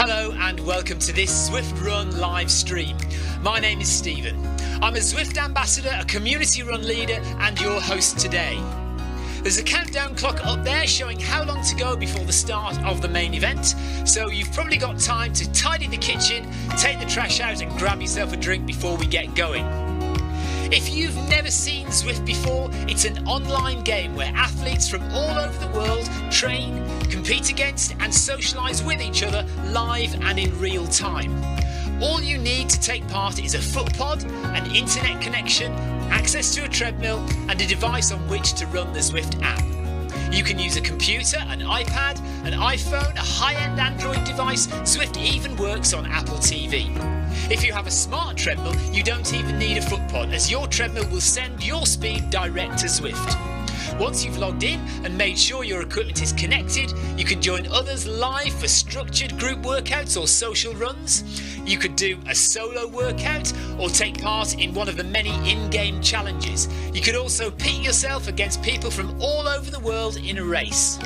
Hello and welcome to this Zwift Run live stream. My name is Stephen. I'm a Zwift ambassador, a community run leader and your host today. There's a countdown clock up there showing how long to go before the start of the main event, so you've probably got time to tidy the kitchen, take the trash out and grab yourself a drink before we get going. If you've never seen Zwift before, it's an online game where athletes from all over the world train, compete against and socialise with each other live and in real time. All you need to take part is a footpod, an internet connection, access to a treadmill and a device on which to run the Zwift app. You can use a computer, an iPad, an iPhone, a high-end Android device. Zwift even works on Apple TV. If you have a smart treadmill, you don't even need a footpod, as your treadmill will send your speed direct to Zwift. Once you've logged in and made sure your equipment is connected, you can join others live for structured group workouts or social runs. You could do a solo workout or take part in one of the many in-game challenges. You could also pit yourself against people from all over the world in a race.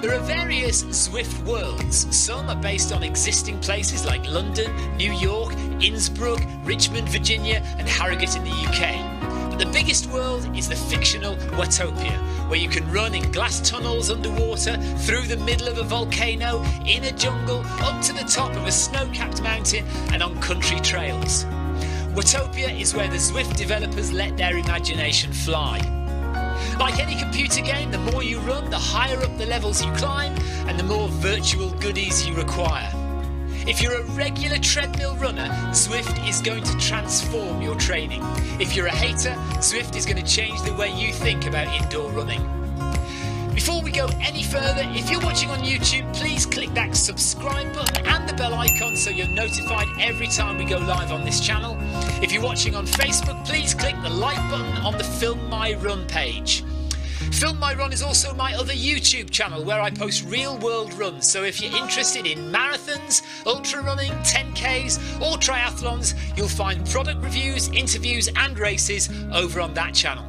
There are various Zwift worlds. Some are based on existing places like London, New York, Innsbruck, Richmond, Virginia and Harrogate in the UK. But the biggest world is the fictional Watopia, where you can run in glass tunnels underwater, through the middle of a volcano, in a jungle, up to the top of a snow-capped mountain and on country trails. Watopia is where the Zwift developers let their imagination fly. Like any computer game, the more you run, the higher up the levels you climb and the more virtual goodies you require. If you're a regular treadmill runner, Zwift is going to transform your training. If you're a hater, Zwift is going to change the way you think about indoor running. Before we go any further, if you're watching on YouTube, please click that subscribe button and the bell icon so you're notified every time we go live on this channel. If you're watching on Facebook, please click the like button on the Film My Run page. Film My Run is also my other YouTube channel where I post real world runs, so if you're interested in marathons, ultra running, 10Ks or triathlons, you'll find product reviews, interviews and races over on that channel.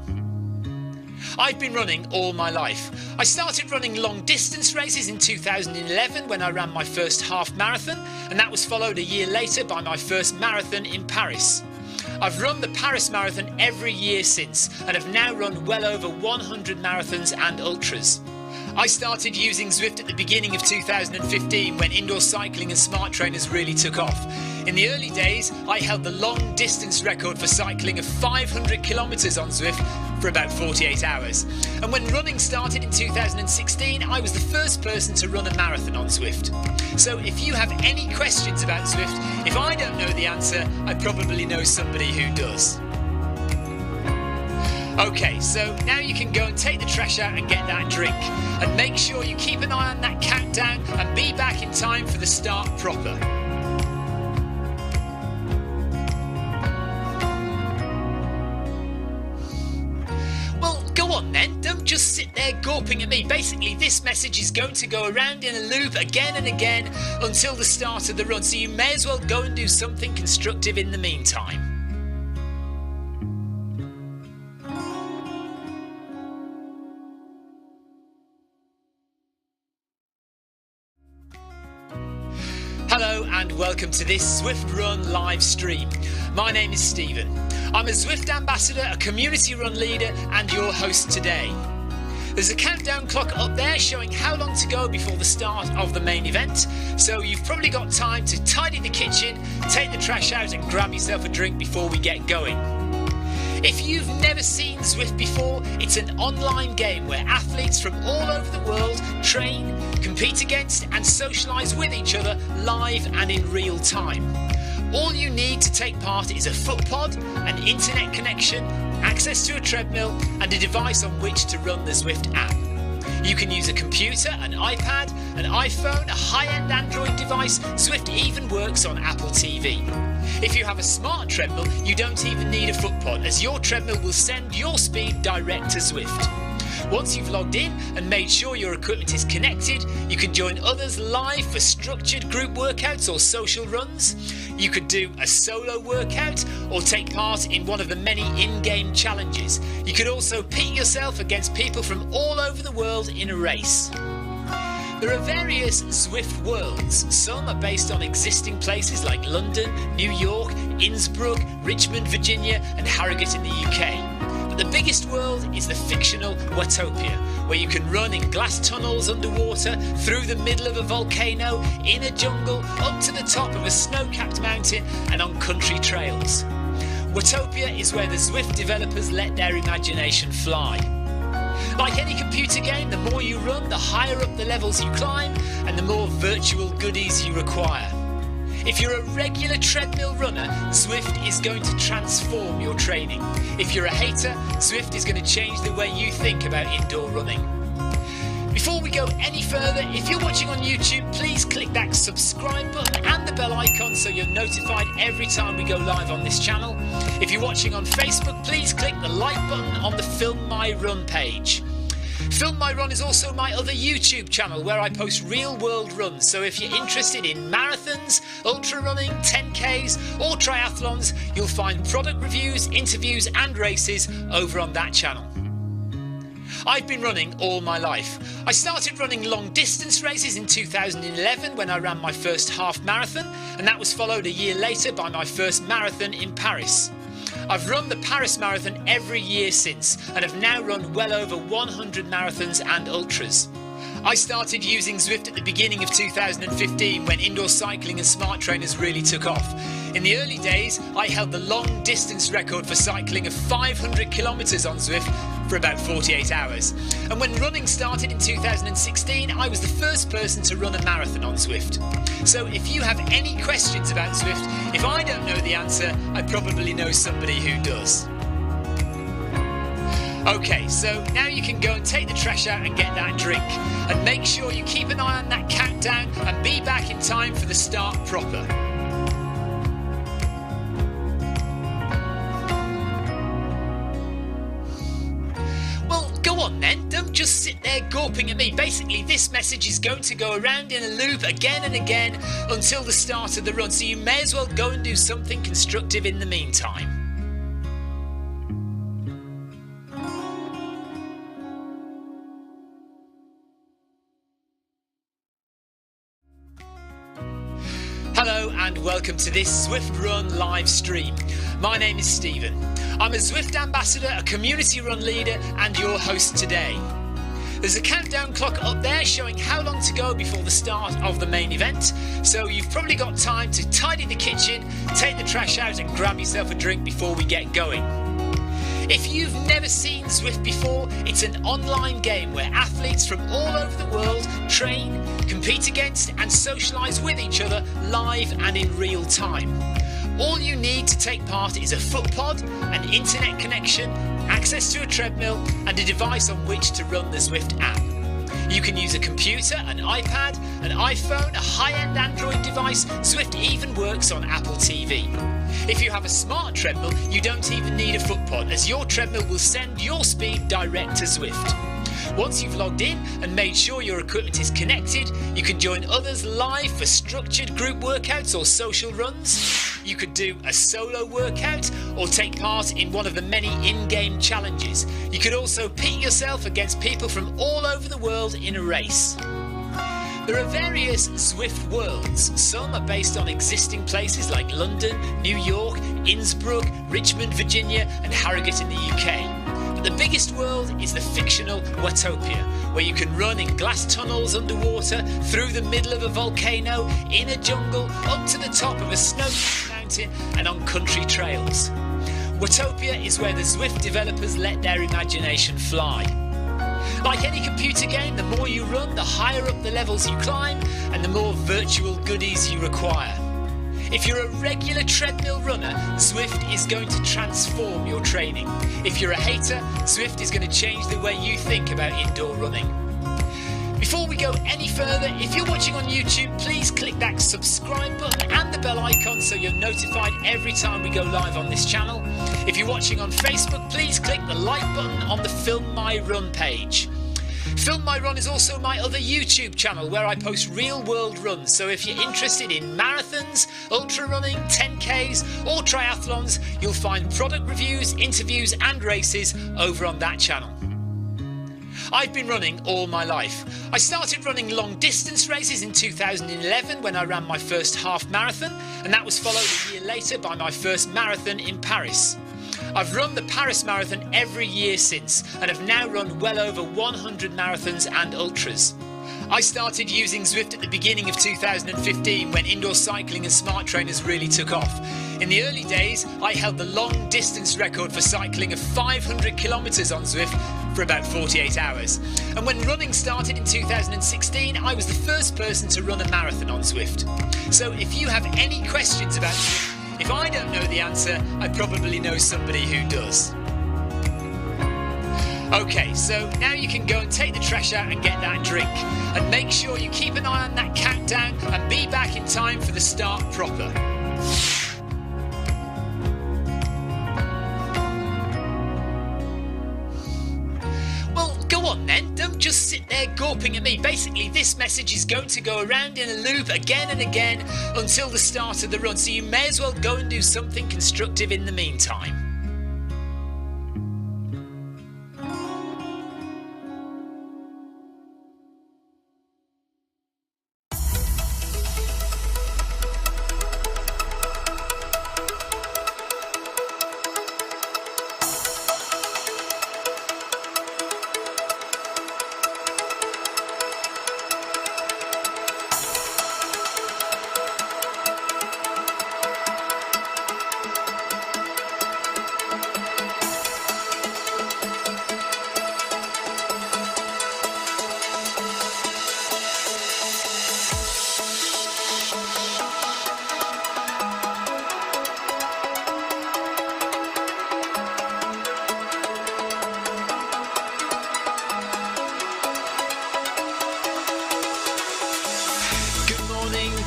I've been running all my life. I started running long distance races in 2011 when I ran my first half marathon, and that was followed a year later by my first marathon in Paris. I've run the Paris Marathon every year since and have now run well over 100 marathons and ultras. I started using Zwift at the beginning of 2015 when indoor cycling and smart trainers really took off. In the early days, I held the long distance record for cycling of 500 kilometres on Zwift for about 48 hours. And when running started in 2016, I was the first person to run a marathon on Zwift. So if you have any questions about Zwift, if I don't know the answer, I probably know somebody who does. Okay, so now you can go and take the trash out and get that drink. And make sure you keep an eye on that countdown and be back in time for the start proper. Well, go on then, don't just sit there gawping at me. Basically, this message is going to go around in a loop again and again until the start of the run, so you may as well go and do something constructive in the meantime. Hello and welcome to this Zwift Run live stream. My name is Stephen. I'm a Zwift ambassador, a community run leader and your host today. There's a countdown clock up there showing how long to go before the start of the main event, so you've probably got time to tidy the kitchen, take the trash out and grab yourself a drink before we get going. If you've never seen Zwift before, it's an online game where athletes from all over the world train, compete against and socialise with each other live and in real time. All you need to take part is a footpod, an internet connection, access to a treadmill and a device on which to run the Zwift app. You can use a computer, an iPad, an iPhone, a high-end Android device. Zwift even works on Apple TV. If you have a smart treadmill, you don't even need a footpod, as your treadmill will send your speed direct to Zwift. Once you've logged in and made sure your equipment is connected, you can join others live for structured group workouts or social runs. You could do a solo workout or take part in one of the many in-game challenges. You could also pit yourself against people from all over the world in a race. There are various Zwift worlds. Some are based on existing places like London, New York, Innsbruck, Richmond, Virginia and Harrogate in the UK. But the biggest world is the fictional Watopia, where you can run in glass tunnels underwater, through the middle of a volcano, in a jungle, up to the top of a snow-capped mountain and on country trails. Watopia is where the Zwift developers let their imagination fly. Like any computer game, the more you run, the higher up the levels you climb and the more virtual goodies you require. If you're a regular treadmill runner, Zwift is going to transform your training. If you're a hater, Zwift is going to change the way you think about indoor running. Before we go any further, if you're watching on YouTube, please click that subscribe button and the bell icon so you're notified every time we go live on this channel. If you're watching on Facebook, please click the like button on the Film My Run page. Film My Run is also my other YouTube channel where I post real world runs, so if you're interested in marathons, ultra running, 10Ks or triathlons, you'll find product reviews, interviews and races over on that channel. I've been running all my life. I started running long distance races in 2011 when I ran my first half marathon, and that was followed a year later by my first marathon in Paris. I've run the Paris Marathon every year since and have now run well over 100 marathons and ultras. I started using Zwift at the beginning of 2015 when indoor cycling and smart trainers really took off. In the early days, I held the long distance record for cycling of 500 kilometres on Zwift for about 48 hours. And when running started in 2016, I was the first person to run a marathon on Zwift. So if you have any questions about Zwift, if I don't know the answer, I probably know somebody who does. Okay, so now you can go and take the trash out and get that drink. And make sure you keep an eye on that countdown and be back in time for the start proper. Well, go on then, don't just sit there gawping at me. Basically, this message is going to go around in a loop again and again until the start of the run, so you may as well go and do something constructive in the meantime. Hello and welcome to this Zwift Run live stream. My name is Stephen. I'm a Zwift ambassador, a community run leader and your host today. There's a countdown clock up there showing how long to go before the start of the main event, so you've probably got time to tidy the kitchen, take the trash out and grab yourself a drink before we get going. If you've never seen Zwift before, it's an online game where athletes from all over the world train, compete against and socialise with each other live and in real time. All you need to take part is a foot pod, an internet connection, access to a treadmill and a device on which to run the Zwift app. You can use a computer, an iPad, an iPhone, a high-end Android device. Zwift even works on Apple TV. If you have a smart treadmill, you don't even need a foot pod, as your treadmill will send your speed direct to Zwift. Once you've logged in and made sure your equipment is connected, you can join others live for structured group workouts or social runs. You could do a solo workout or take part in one of the many in-game challenges. You could also pit yourself against people from all over the world in a race. There are various Zwift worlds. Some are based on existing places like London, New York, Innsbruck, Richmond, Virginia and Harrogate in the UK. But the biggest world is the fictional Watopia, where you can run in glass tunnels underwater, through the middle of a volcano, in a jungle, up to the top of a snow-capped mountain and on country trails. Watopia is where the Zwift developers let their imagination fly. Like any computer game, the more you run, the higher up the levels you climb and the more virtual goodies you require. If you're a regular treadmill runner, Zwift is going to transform your training. If you're a hater, Zwift is going to change the way you think about indoor running. Before we go any further, if you're watching on YouTube, please click that subscribe button and the bell icon so you're notified every time we go live on this channel. If you're watching on Facebook, please click the like button on the Film My Run page. Film My Run is also my other YouTube channel where I post real world runs, so if you're interested in marathons, ultra running, 10Ks or triathlons, you'll find product reviews, interviews and races over on that channel. I've been running all my life. I started running long distance races in 2011 when I ran my first half marathon, and that was followed a year later by my first marathon in Paris. I've run the Paris Marathon every year since, and have now run well over 100 marathons and ultras. I started using Zwift at the beginning of 2015 when indoor cycling and smart trainers really took off. In the early days, I held the long distance record for cycling of 500 kilometres on Zwift for about 48 hours. And when running started in 2016, I was the first person to run a marathon on Zwift. So if you have any questions about Zwift, if I don't know the answer, I probably know somebody who does. Okay, so now you can go and take the trash out and get that drink. And make sure you keep an eye on that countdown and be back in time for the start proper. Well, go on then, don't just sit there gawping at me. Basically, this message is going to go around in a loop again and again until the start of the run, so you may as well go and do something constructive in the meantime.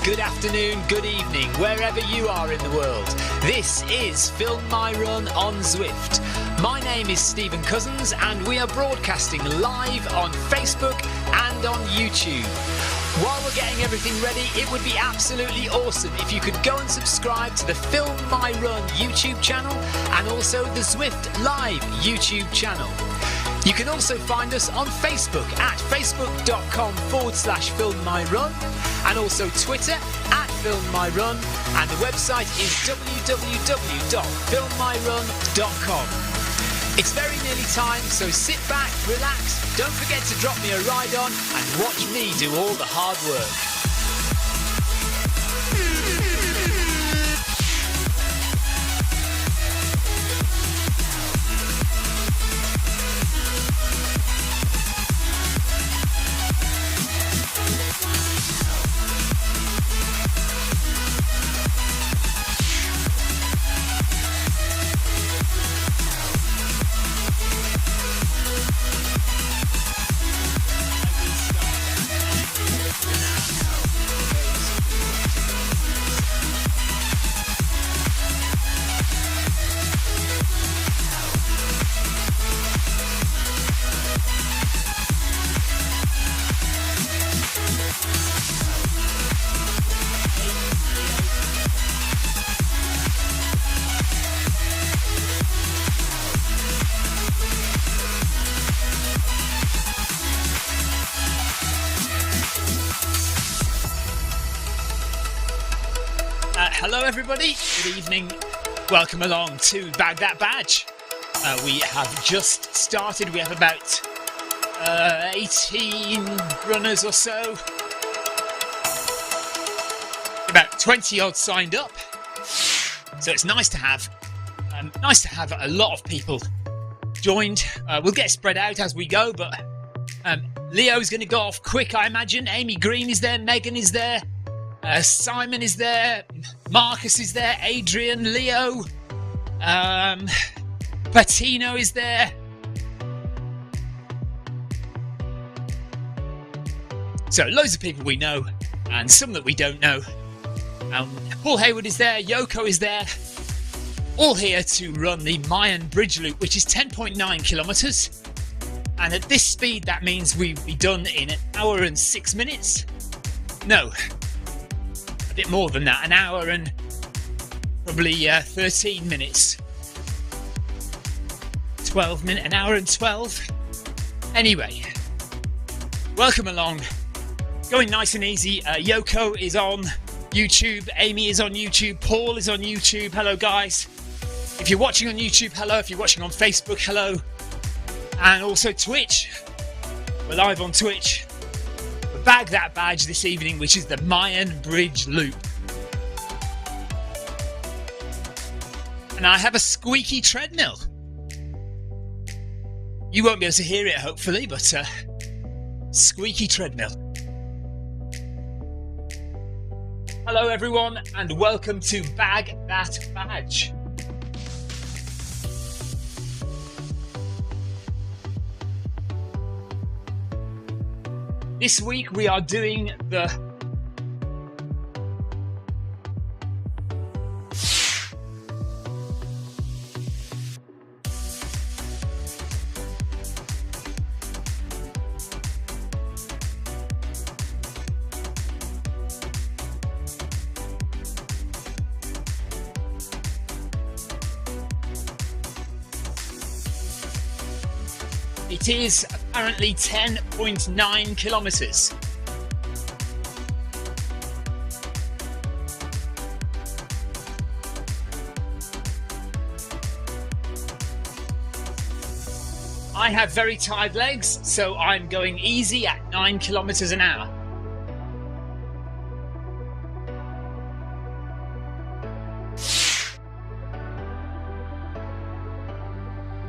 Good afternoon, good evening, wherever you are in the world. This is Film My Run on Zwift. My name is Stephen Cousins and we are broadcasting live on Facebook and on YouTube. While we're getting everything ready, it would be absolutely awesome if you could go and subscribe to the Film My Run YouTube channel and also the Zwift Live YouTube channel. You can also find us on Facebook at facebook.com/filmmyrun and also Twitter at filmmyrun, and the website is www.filmmyrun.com. It's very nearly time, so sit back, relax, don't forget to drop me a ride on and watch me do all the hard work. Hello everybody, good evening, welcome along to Bag That Badge. We have just started, we have about 18 runners or so, about 20 odd signed up, so it's nice to have a lot of people joined. We'll get spread out as we go, but Leo's going to go off quick, I imagine. Amy Green is there, Megan is there, Simon is there, Marcus is there, Adrian, Leo, Patino is there. So loads of people we know and some that we don't know. Paul Hayward is there, Yoko is there, all here to run the Mayan bridge loop, which is 10.9 kilometres. And at this speed, that means we'll be done in an hour and 6 minutes. No, a bit more than that, an hour and probably 13 minutes. 12 minutes, an hour and 12. Anyway, welcome along. Going nice and easy. Yoko is on YouTube, Amy is on YouTube, Paul is on YouTube. Hello guys. If you're watching on YouTube, hello. If you're watching on Facebook, hello. And also Twitch. We're live on Twitch. We bag that badge this evening, which is the Mayan Bridge Loop. And I have a squeaky treadmill. You won't be able to hear it, hopefully, but squeaky treadmill. Hello, everyone, and welcome to Bag That Badge. This week we are doing the It is apparently 10.9 kilometres. I have very tired legs, so I'm going easy at 9 kilometres an hour.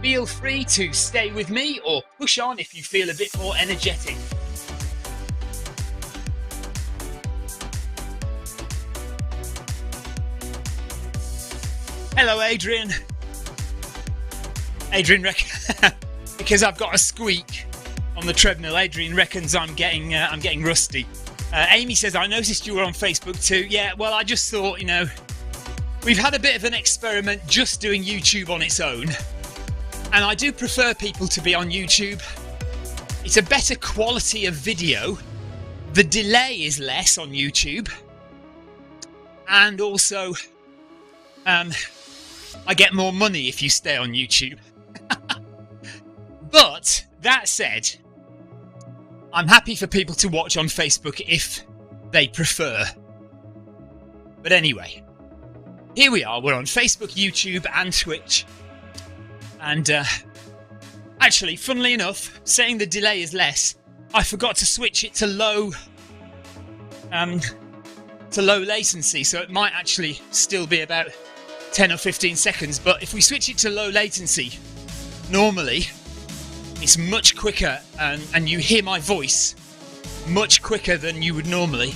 Feel free to stay with me or push on if you feel a bit more energetic. Hello, Adrian. Adrian because I've got a squeak on the treadmill. Adrian reckons I'm getting rusty. Amy says, I noticed you were on Facebook too. Yeah, well, I just thought, we've had a bit of an experiment just doing YouTube on its own. And I do prefer people to be on YouTube. It's a better quality of video. The delay is less on YouTube. And also, I get more money if you stay on YouTube. But, that said, I'm happy for people to watch on Facebook if they prefer. But anyway, here we are. We're on Facebook, YouTube and Twitch. And actually, funnily enough, saying the delay is less, I forgot to switch it to low latency, so it might actually still be about 10 or 15 seconds. But if we switch it to low latency, normally it's much quicker, and you hear my voice much quicker than you would normally.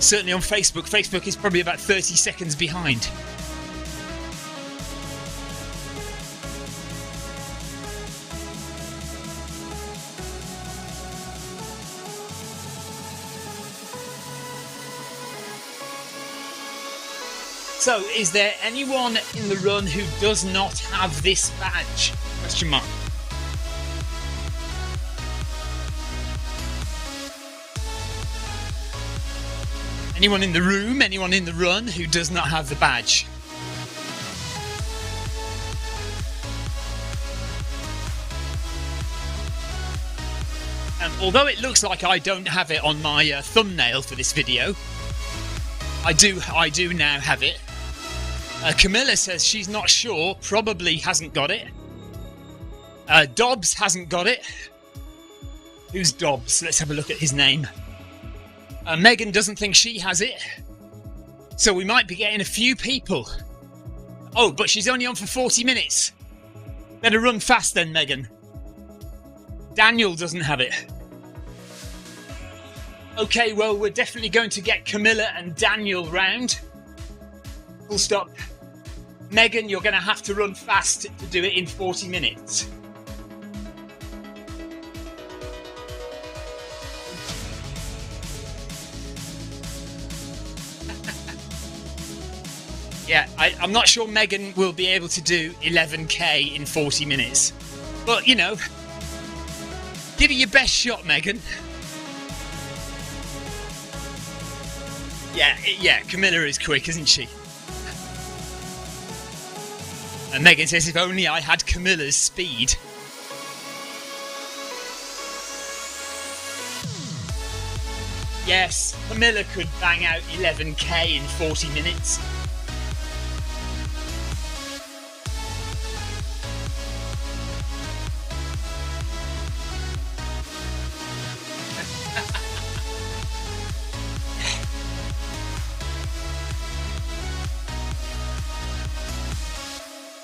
Certainly on Facebook. Facebook is probably about 30 seconds behind. So, is there anyone in the run who does not have this badge? Question mark. Anyone in the room, anyone in the run who does not have the badge? Although it looks like I don't have it on my thumbnail for this video, I do now have it. Camilla says she's not sure, probably hasn't got it. Dobbs hasn't got it. Who's Dobbs? Let's have a look at his name. Megan doesn't think she has it. So we might be getting a few people. Oh, but she's only on for 40 minutes. Better run fast then, Megan. Daniel doesn't have it. Okay, well, we're definitely going to get Camilla and Daniel round. Full stop. Megan, you're going to have to run fast to do it in 40 minutes. Yeah, I'm not sure Megan will be able to do 11k in 40 minutes. But, give it your best shot, Megan. Yeah, Camilla is quick, isn't she? And Megan says, if only I had Camilla's speed. Yes, Camilla could bang out 11k in 40 minutes.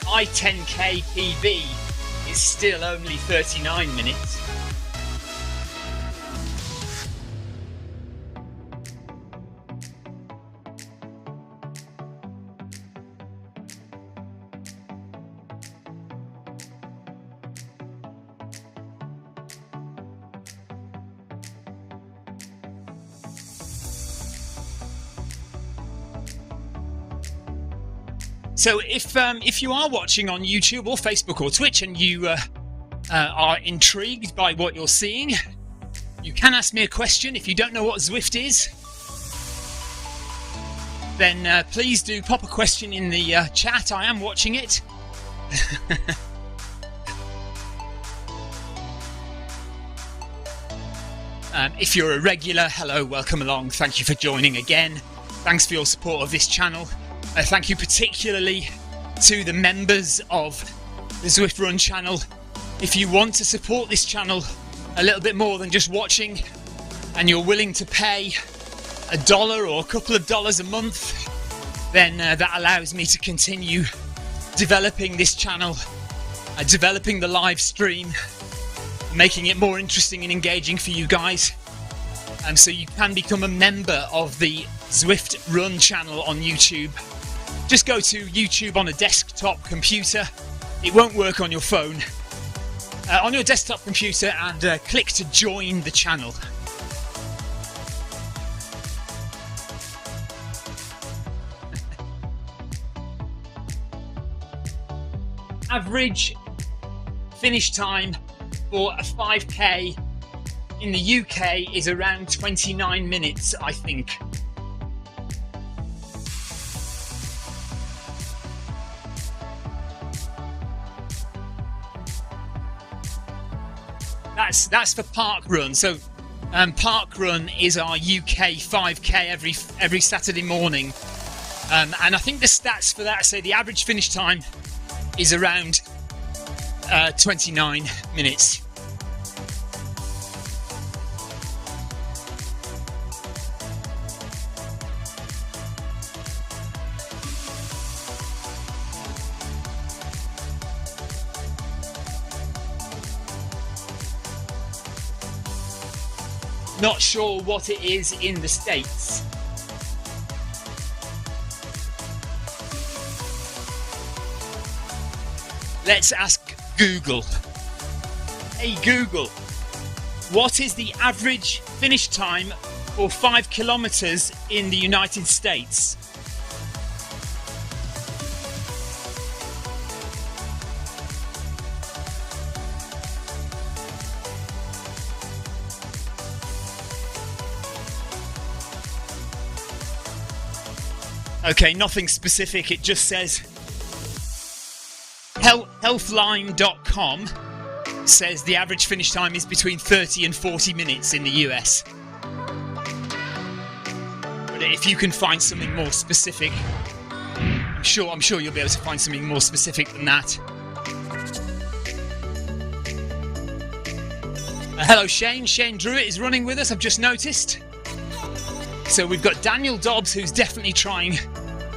My 10k PB is still only 39 minutes. So if you are watching on YouTube or Facebook or Twitch and you are intrigued by what you're seeing, you can ask me a question. If you don't know what Zwift is, then please do pop a question in the chat. I am watching it. If you're a regular, hello, welcome along. Thank you for joining again. Thanks for your support of this channel. Thank you particularly to the members of the Zwift Run channel. If you want to support this channel a little bit more than just watching, and you're willing to pay $1 or a couple of dollars a month, then that allows me to continue developing this channel, developing the live stream, making it more interesting and engaging for you guys. So you can become a member of the Zwift Run channel on YouTube. Just go to YouTube on a desktop computer. It won't work on your phone. On your desktop computer, and click to join the channel. Average finish time for a 5k in the UK is around 29 minutes, I think. That's for Park Run. So Park Run is our UK 5k every Saturday morning, and I think the stats for that say the average finish time is around 29 minutes. Not sure what it is in the States. Let's ask Google. Hey Google, what is the average finish time for 5 kilometers in the United States? Okay, nothing specific, it just says healthline.com says the average finish time is between 30 and 40 minutes in the US. But if you can find something more specific, I'm sure you'll be able to find something more specific than that. Hello Shane Druitt is running with us, I've just noticed. So we've got Daniel Dobbs, who's definitely trying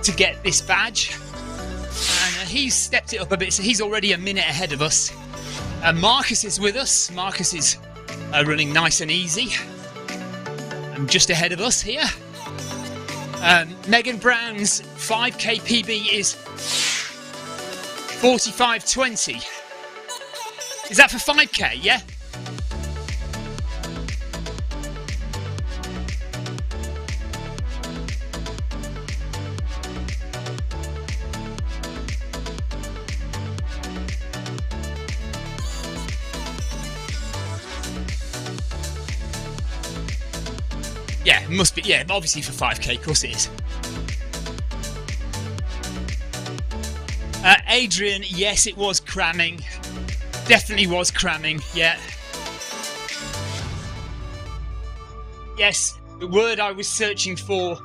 to get this badge, and he's stepped it up a bit, so he's already a minute ahead of us. Marcus is with us. Marcus is running nice and easy, and just ahead of us here. Megan Brown's 5k PB is 45:20. Is that for 5k? Yeah. Yeah, it must be. Yeah, obviously for 5k, of course it is. Adrian, yes, it was cramming. Definitely was cramming, yeah. Yes, The word I was searching for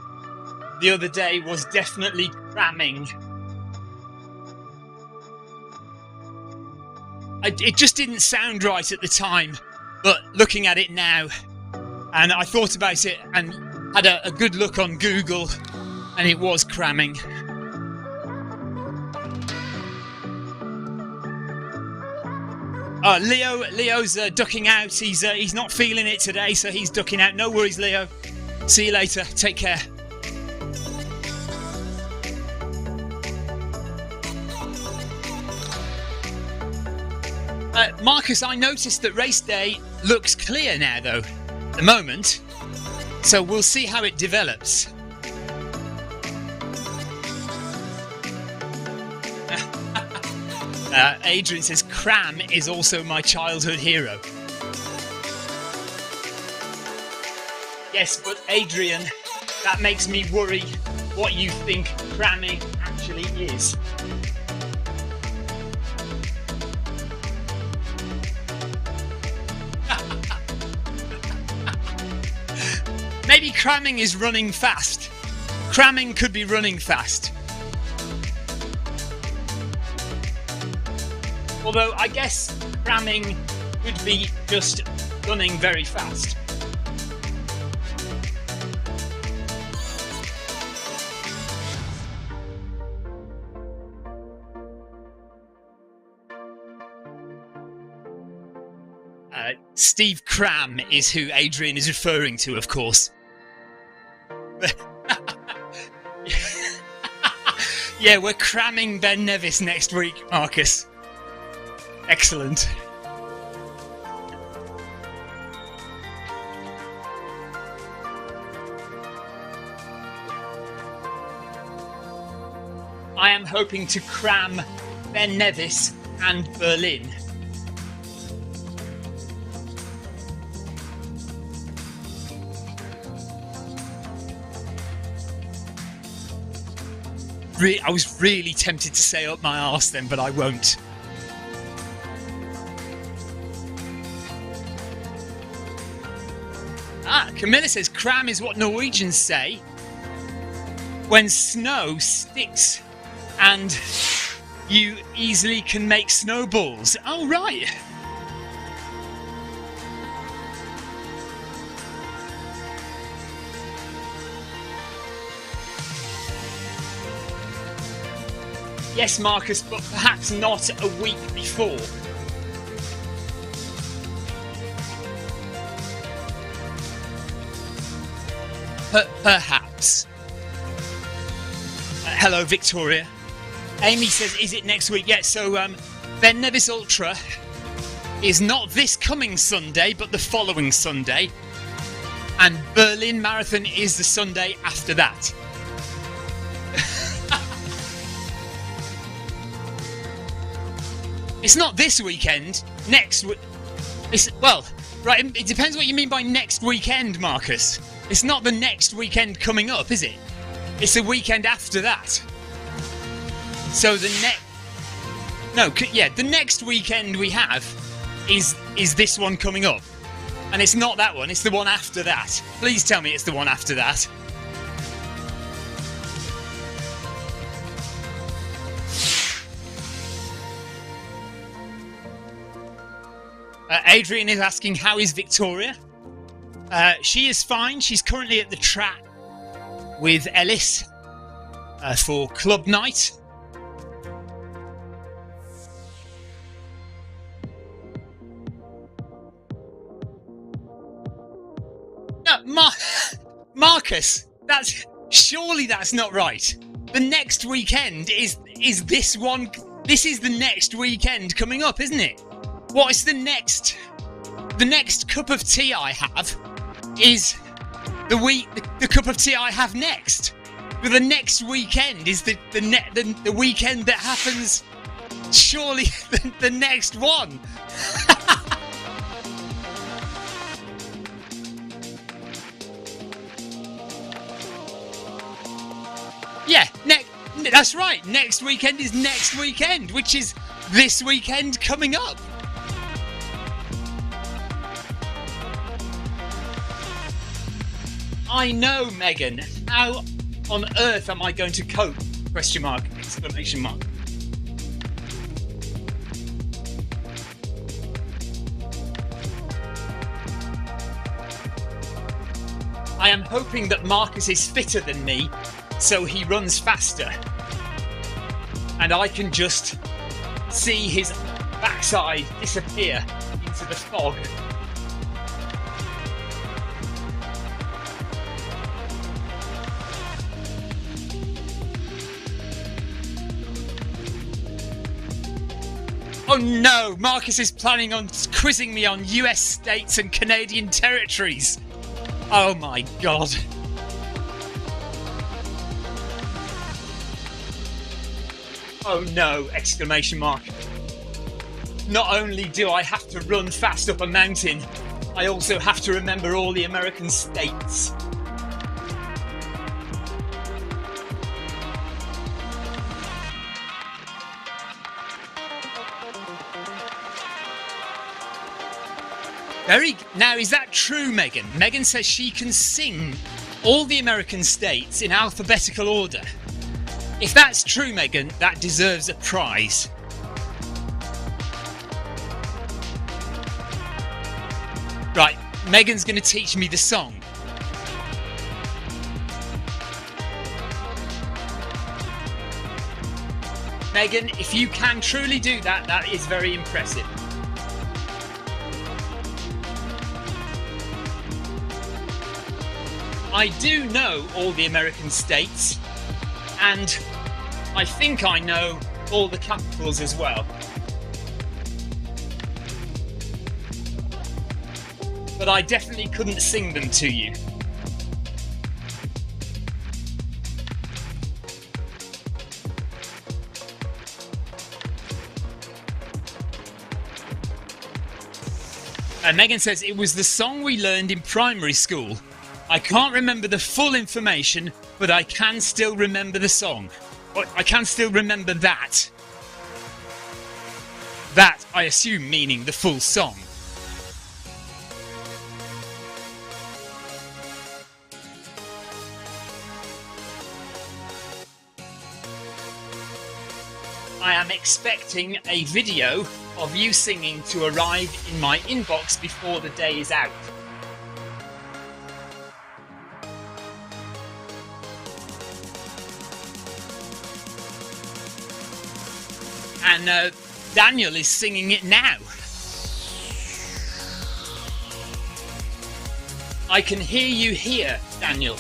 the other day was definitely cramming. It just didn't sound right at the time, but looking at it now, and I thought about it and had a good look on Google, and it was cramming. Leo's ducking out. He's not feeling it today, so he's ducking out. No worries, Leo. See you later. Take care. Marcus, I noticed that race day looks clear now, though, at the moment. So we'll see how it develops. Adrian says, Cram is also my childhood hero. Yes, but Adrian, that makes me worry what you think cramming actually is. Maybe cramming is running fast. Cramming could be running fast. Although I guess cramming could be just running very fast. Steve Cram is who Adrian is referring to, of course. Yeah, we're cramming Ben Nevis next week, Marcus. Excellent. I am hoping to cram Ben Nevis and Berlin. I was really tempted to say up my arse then, but I won't. Camilla says cram is what Norwegians say when snow sticks and you easily can make snowballs. Oh, right. Yes, Marcus, but perhaps not a week before. Perhaps. Hello, Victoria. Amy says, is it next week? Yeah, so Ben Nevis Ultra is not this coming Sunday, but the following Sunday. And Berlin Marathon is the Sunday after that. It's not this weekend. Next well, right, it depends what you mean by next weekend, Marcus. It's not the next weekend coming up, is it? It's the weekend after that. So the next weekend we have is this one coming up. And it's not that one, it's the one after that. Please tell me it's the one after that. Adrian is asking, how is Victoria? She is fine. She's currently at the track with Ellis for club night. No, Marcus, surely that's not right. The next weekend is this one. This is the next weekend coming up, isn't it? What is the next cup of tea I have is the cup of tea I have next. But the next weekend is the weekend that happens. Surely the next one. Yeah, that's right. Next weekend is next weekend, which is this weekend coming up. I know, Megan. How on earth am I going to cope? Question mark, exclamation mark. I am hoping that Marcus is fitter than me, so he runs faster. And I can just see his backside disappear into the fog. Oh no, Marcus is planning on quizzing me on US states and Canadian territories. Oh my god. Oh no, exclamation mark. Not only do I have to run fast up a mountain, I also have to remember all the American states. Now, is that true, Megan? Megan says she can sing all the American states in alphabetical order. If that's true, Megan, that deserves a prize. Right, Megan's going to teach me the song. Megan, if you can truly do that, that is very impressive. I do know all the American states, and I think I know all the capitals as well. But I definitely couldn't sing them to you. And Megan says it was the song we learned in primary school. I can't remember the full information, but I can still remember the song. I can still remember that. That, I assume, meaning the full song. I am expecting a video of you singing to arrive in my inbox before the day is out. And Daniel is singing it now. I can hear you here, Daniel.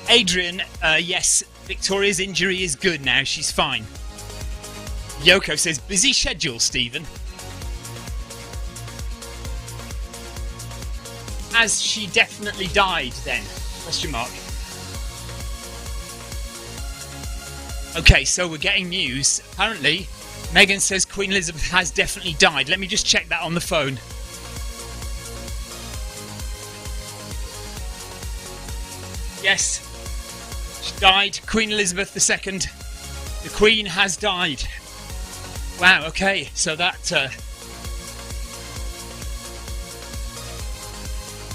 Adrian, yes, Victoria's injury is good now. She's fine. Yoko says, busy schedule, Stephen. As she definitely died then? Question mark. Okay, so we're getting news. Apparently, Megan says Queen Elizabeth has definitely died. Let me just check that on the phone. Yes, she died. Queen Elizabeth II. The Queen has died. Wow, okay, so that...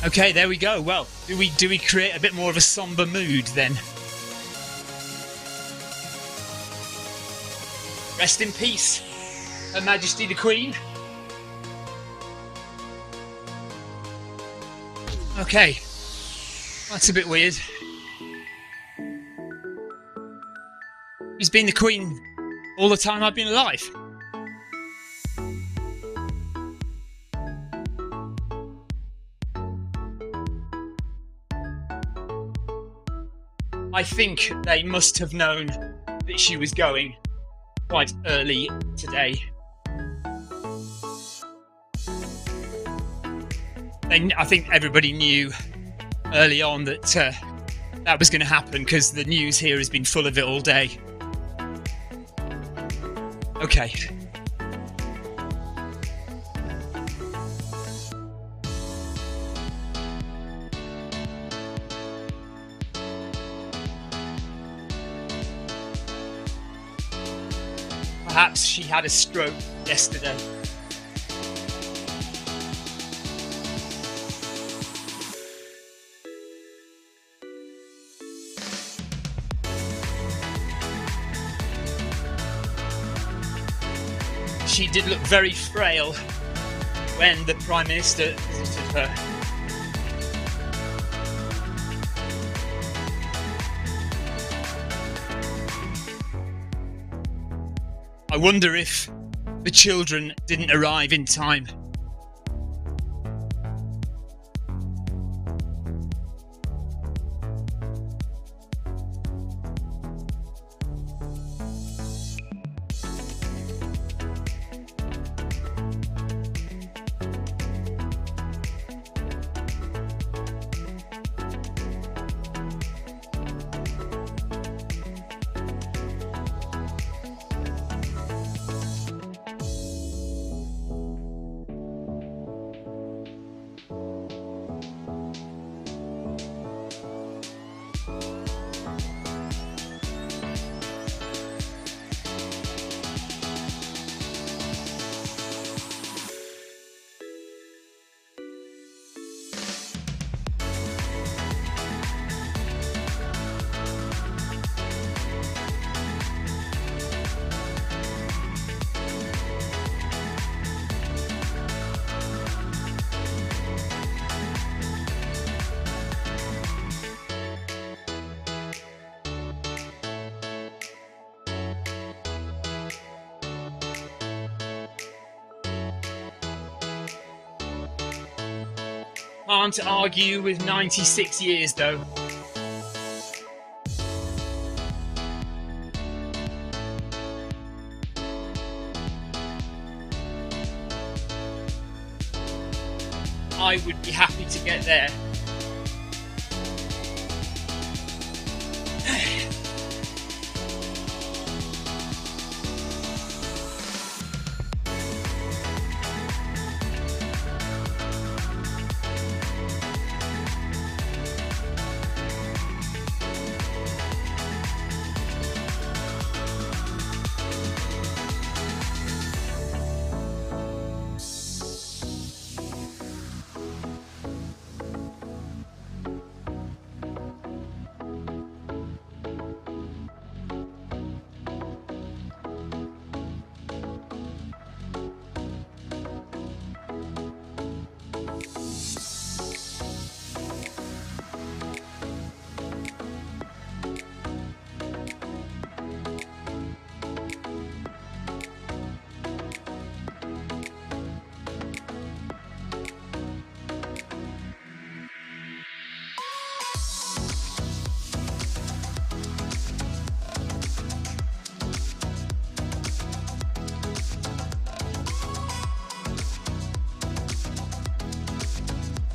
Okay, there we go. Well, do we create a bit more of a somber mood then? Rest in peace, Her Majesty the Queen. Okay, that's a bit weird. She's been the Queen all the time I've been alive. I think they must have known that she was going quite early today. And I think everybody knew early on that that was going to happen because the news here has been full of it all day. Okay. perhaps she had a stroke yesterday. She did look very frail when the Prime Minister visited her. I wonder if the children didn't arrive in time. Can't argue with 96 years though. I would be happy to get there.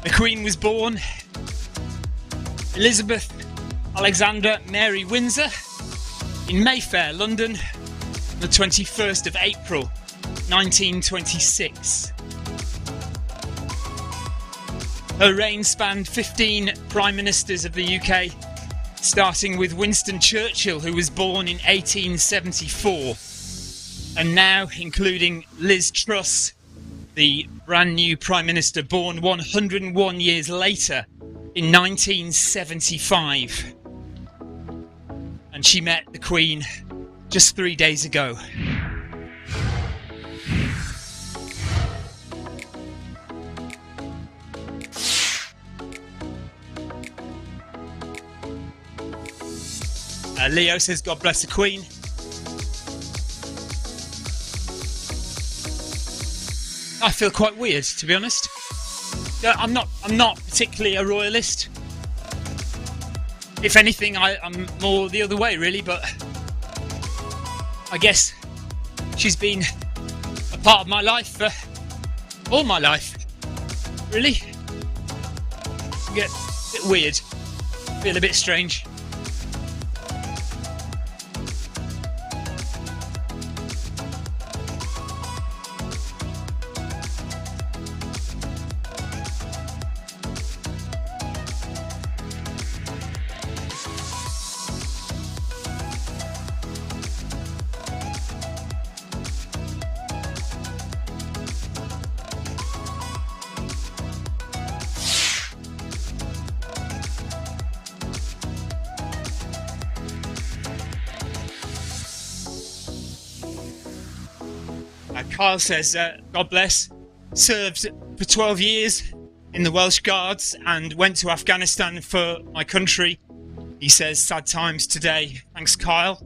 The Queen was born, Elizabeth Alexandra Mary Windsor, in Mayfair, London, on the 21st of April, 1926. Her reign spanned 15 Prime Ministers of the UK, starting with Winston Churchill, who was born in 1874, and now including Liz Truss, the brand new Prime Minister born 101 years later in 1975. And she met the Queen just 3 days ago. Leo says, God bless the Queen. I feel quite weird, to be honest. I'm not particularly a royalist. If anything, I'm more the other way, really, but I guess she's been a part of my life for all my life, really. I get a bit weird, feel a bit strange. Kyle says, God bless, served for 12 years in the Welsh Guards and went to Afghanistan for my country. He says, sad times today. Thanks, Kyle.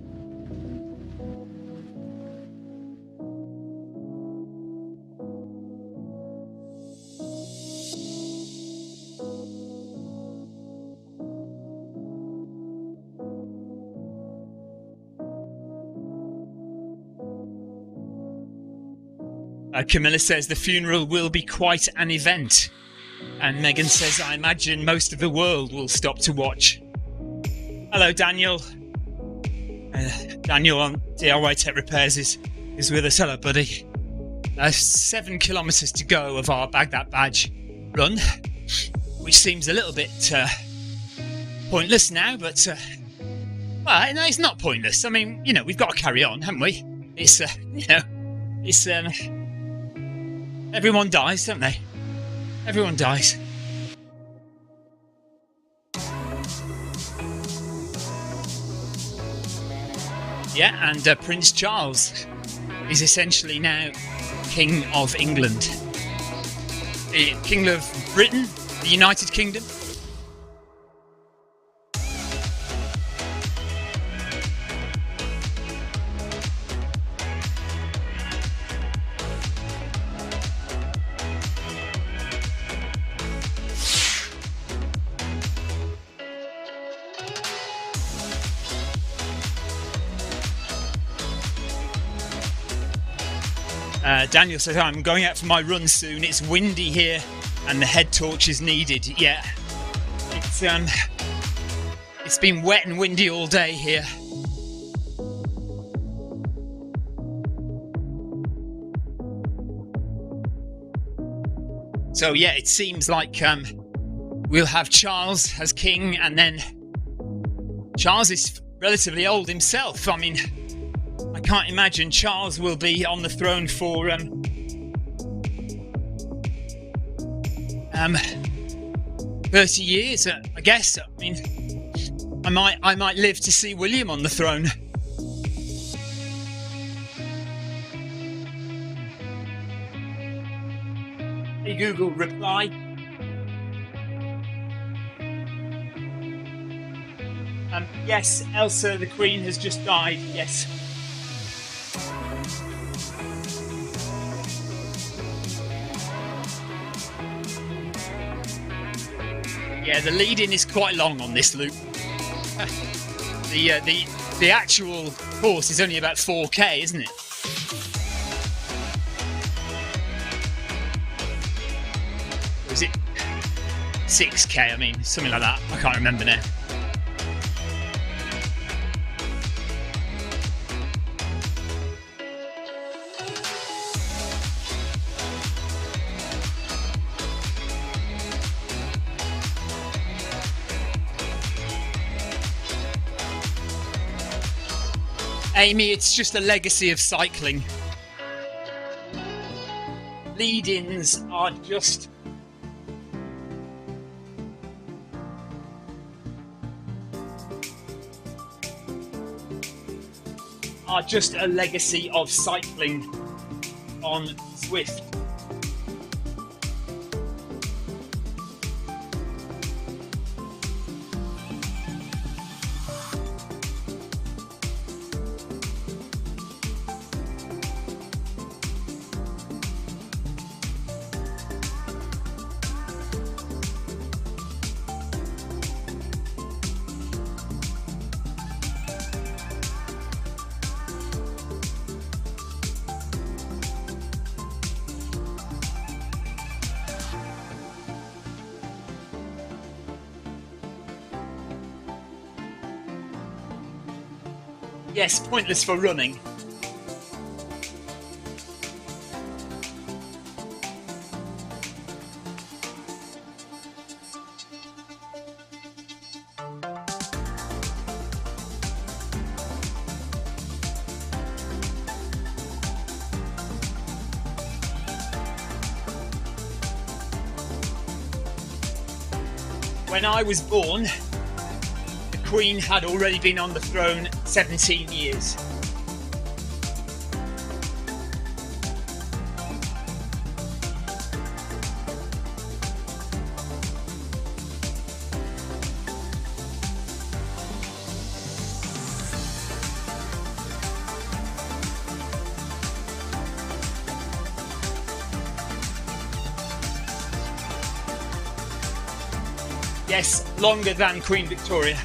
Camilla says the funeral will be quite an event. And Megan says, I imagine most of the world will stop to watch. Hello, Daniel. Daniel on DIY Tech Repairs is with us. Hello, buddy. 7 kilometres to go of our Bag That Badge run, which seems a little bit pointless now, but well, no, it's not pointless. I mean, you know, we've got to carry on, haven't we? It's you know, it's everyone dies, don't they? Everyone dies. Yeah, and Prince Charles is essentially now King of England. The King of Britain, the United Kingdom. Daniel says, I'm going out for my run soon. It's windy here and the head torch is needed. Yeah, it's been wet and windy all day here. So yeah, it seems like we'll have Charles as king, and then Charles is relatively old himself. I mean, I can't imagine Charles will be on the throne for 30 years, I guess. I mean, I might live to see William on the throne. Hey Google, reply. Yes, Elsa the Queen has just died. Yes. Yeah, the lead-in is quite long on this loop. The actual course is only about 4k, isn't it? Or is it 6k? I mean, something like that. I can't remember now. Amy, it's just a legacy of cycling. Lead-ins are just a legacy of cycling on Zwift. Yes, pointless for running. When I was born, the Queen had already been on the throne 17 years. Yes, longer than Queen Victoria.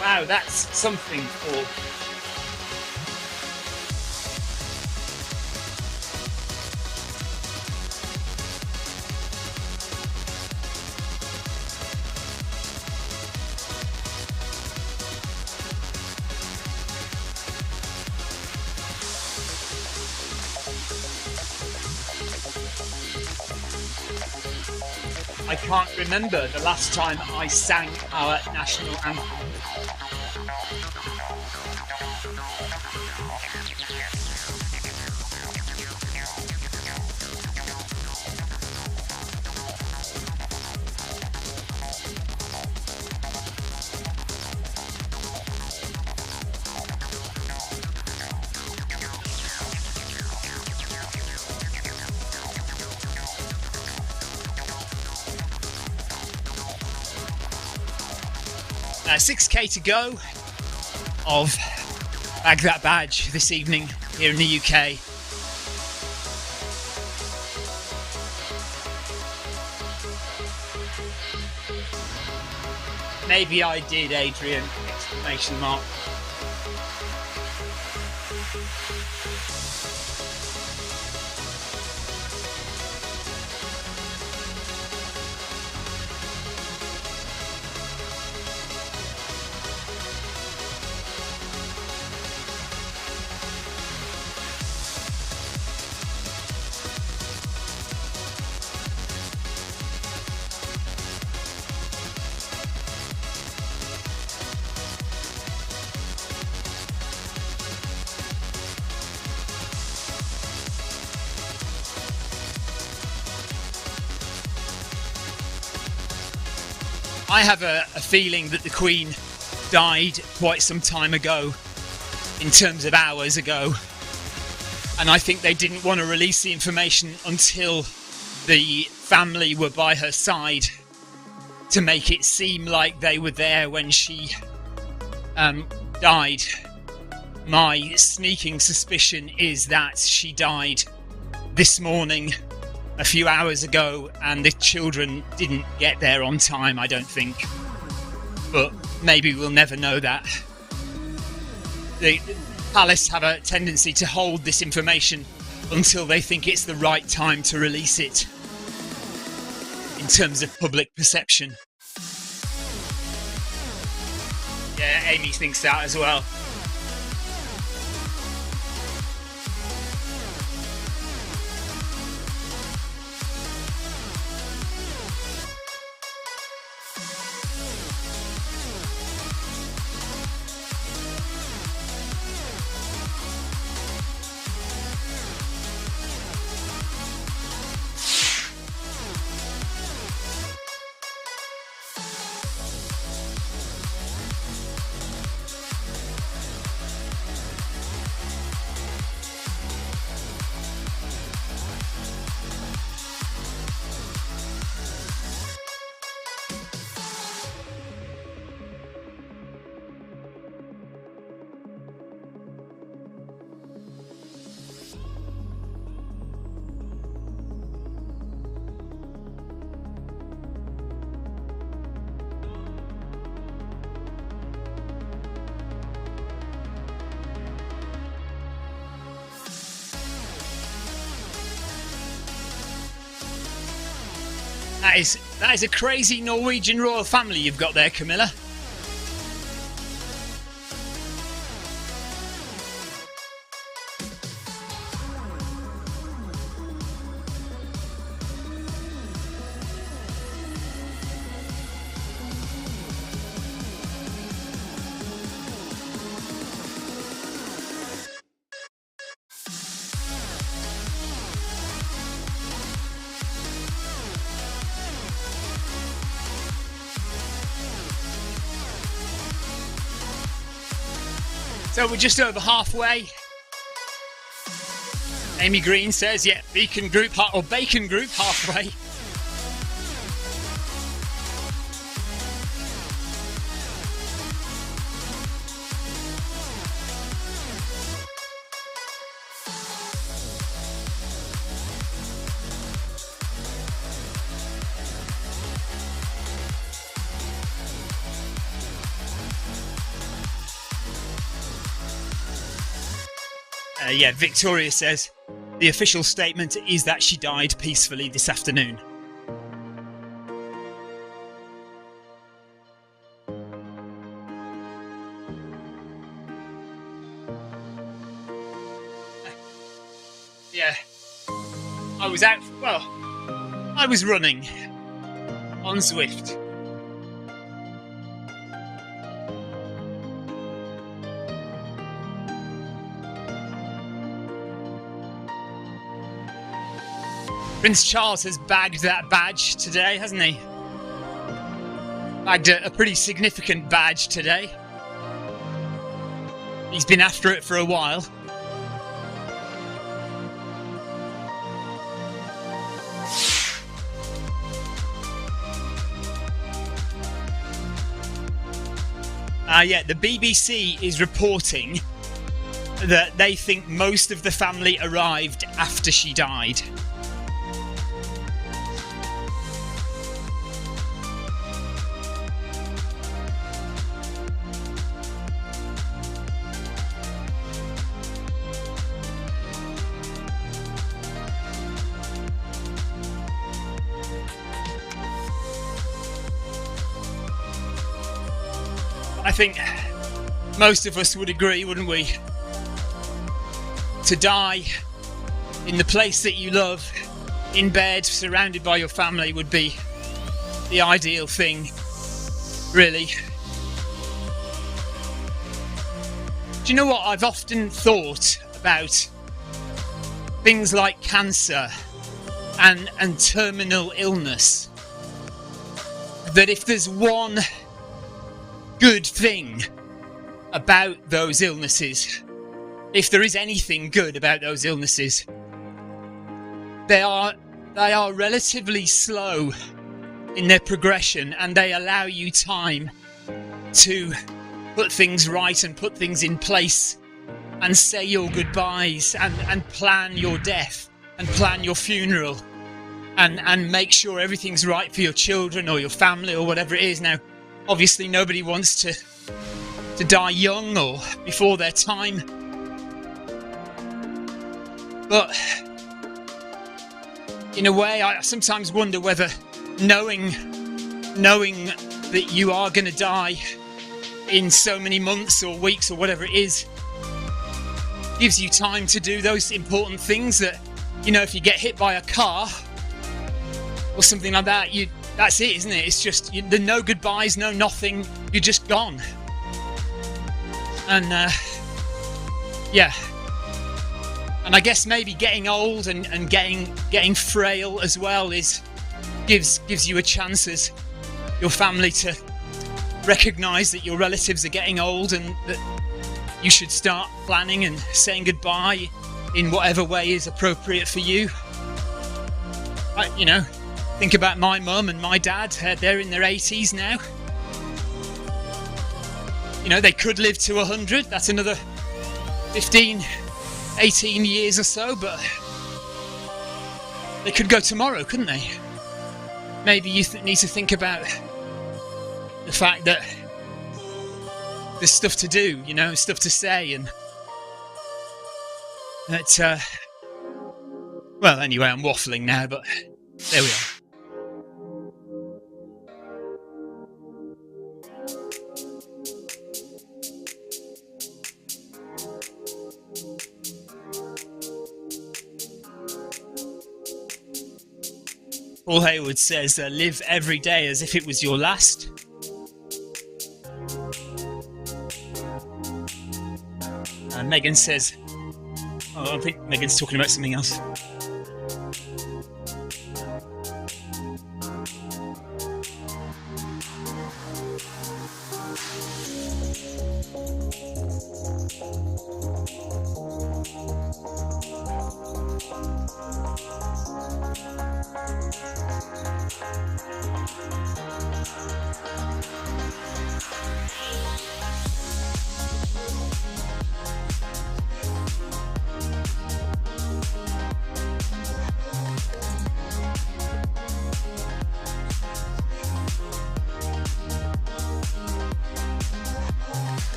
Wow, that's something for... I can't remember the last time I sang our national anthem. Now 6k to go of Bag That Badge this evening here in the UK. Maybe I did, Adrian! Exclamation mark. I have a feeling that the Queen died quite some time ago, in terms of hours ago, and I think they didn't want to release the information until the family were by her side to make it seem like they were there when she died. My sneaking suspicion is that she died this morning, a few hours ago, and the children didn't get there on time, I don't think. But maybe we'll never know that. The palace have a tendency to hold this information until they think it's the right time to release it, in terms of public perception. Yeah, Amy thinks that as well. That is a crazy Norwegian royal family you've got there, Camilla. So we're just over halfway. Amy Green says, yeah, Bacon Group halfway. Yeah, Victoria says, the official statement is that she died peacefully this afternoon. Yeah, I was running on Zwift. Prince Charles has bagged that badge today, hasn't he? Bagged a pretty significant badge today. He's been after it for a while. Yeah, the BBC is reporting that they think most of the family arrived after she died. I think most of us would agree, wouldn't we? To die in the place that you love, in bed, surrounded by your family, would be the ideal thing, really. Do you know what? I've often thought about things like cancer and terminal illness. That if there's one good thing about those illnesses, if there is anything good about those illnesses, they are relatively slow in their progression, and they allow you time to put things right and put things in place and say your goodbyes and plan your death and plan your funeral and make sure everything's right for your children or your family or whatever it is. Now, obviously nobody wants to die young or before their time, but in a way I sometimes wonder whether knowing that you are going to die in so many months or weeks or whatever it is gives you time to do those important things that, you know, if you get hit by a car or something like that, that's it, isn't it? It's just the no goodbyes, no nothing. You're just gone. And yeah. And I guess maybe getting old and getting frail as well gives you a chance as your family to recognise that your relatives are getting old and that you should start planning and saying goodbye in whatever way is appropriate for you. Think about my mum and my dad. They're in their 80s now. They could live to 100. That's another 15, 18 years or so, but they could go tomorrow, couldn't they? Maybe you need to think about the fact that there's stuff to do, stuff to say, and that, well, anyway, I'm waffling now, but there we are. Paul Hayward says, live every day as if it was your last. And Megan says, I think Megan's talking about something else.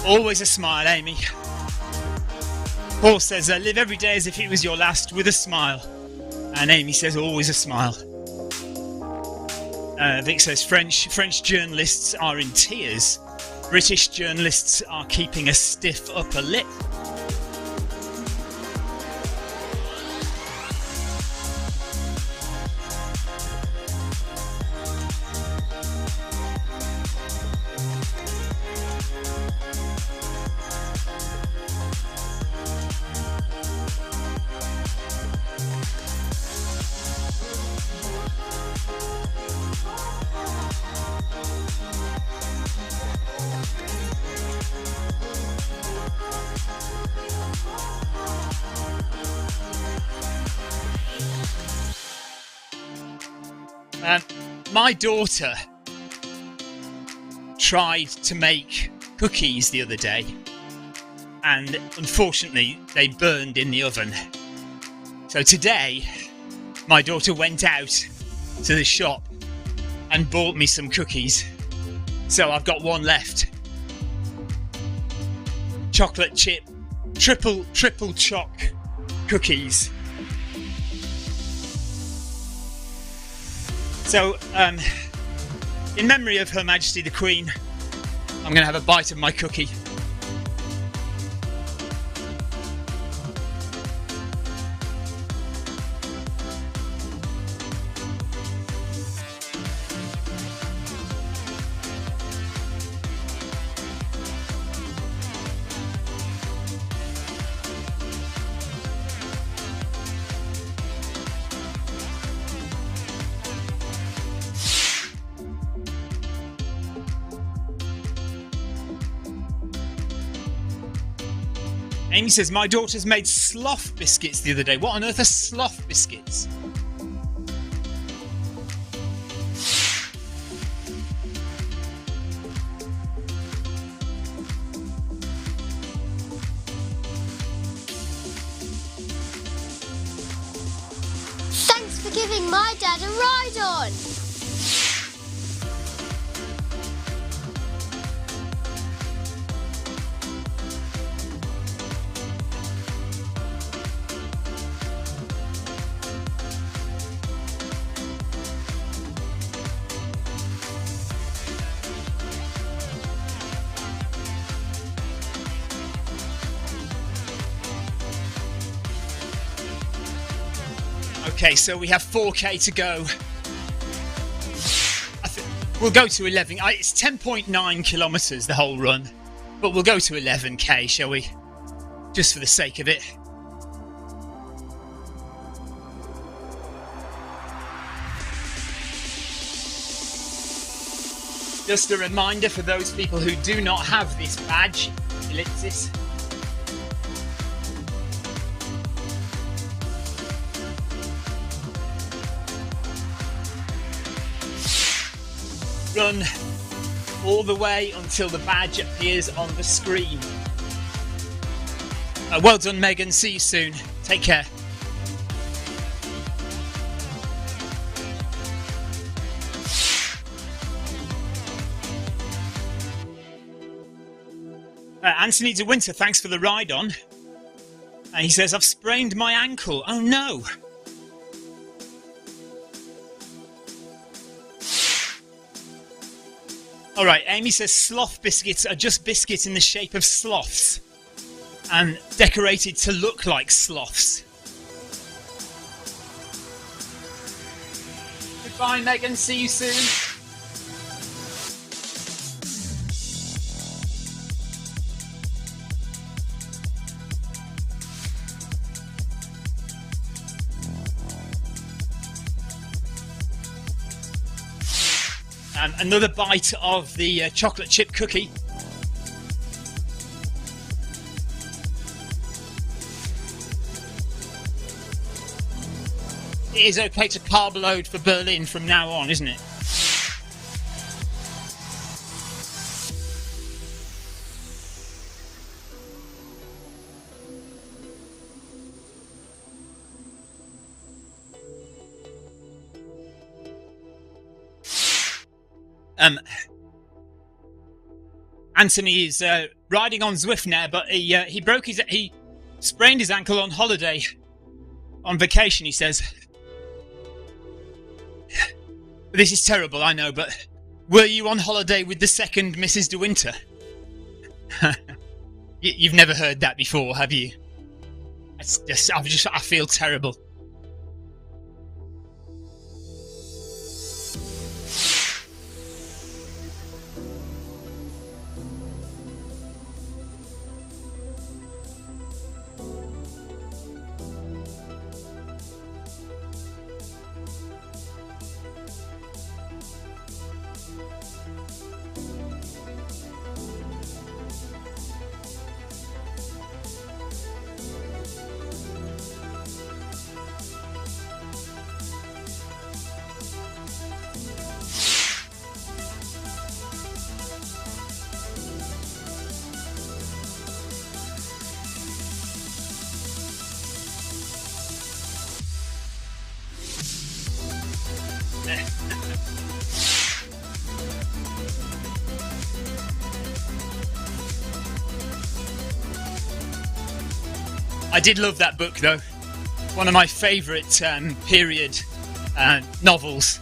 Always a smile, Amy. Paul says, live every day as if it was your last with a smile. And Amy says, always a smile. Vic says, French journalists are in tears. British journalists are keeping a stiff upper lip. My daughter tried to make cookies the other day, and unfortunately they burned in the oven. So today my daughter went out to the shop and bought me some cookies. So I've got one left. Chocolate chip, triple choc cookies. So, in memory of Her Majesty the Queen, I'm going to have a bite of my cookie. Amy says, my daughter's made sloth biscuits the other day. What on earth are sloth biscuits? Thanks for giving my dad a ride on. Okay, so we have 4k to go. We'll go to 11. It's 10.9 kilometres, the whole run. But we'll go to 11k, shall we? Just for the sake of it. Just a reminder for those people who do not have this badge, ellipsis. Run all the way until the badge appears on the screen. Well done, Megan. See you soon. Take care. Anthony De Winter, thanks for the ride on. He says, I've sprained my ankle. Oh no. Alright, Amy says sloth biscuits are just biscuits in the shape of sloths and decorated to look like sloths. Goodbye, Megan. See you soon. Another bite of the chocolate chip cookie. It is okay to carb load for Berlin from now on, isn't it? Anthony is riding on Zwift now, but he sprained his ankle on holiday, on vacation, he says. This is terrible, I know, but were you on holiday with the second Mrs. De Winter? You've never heard that before, have you? I feel terrible. I did love that book, though. One of my favourite period novels.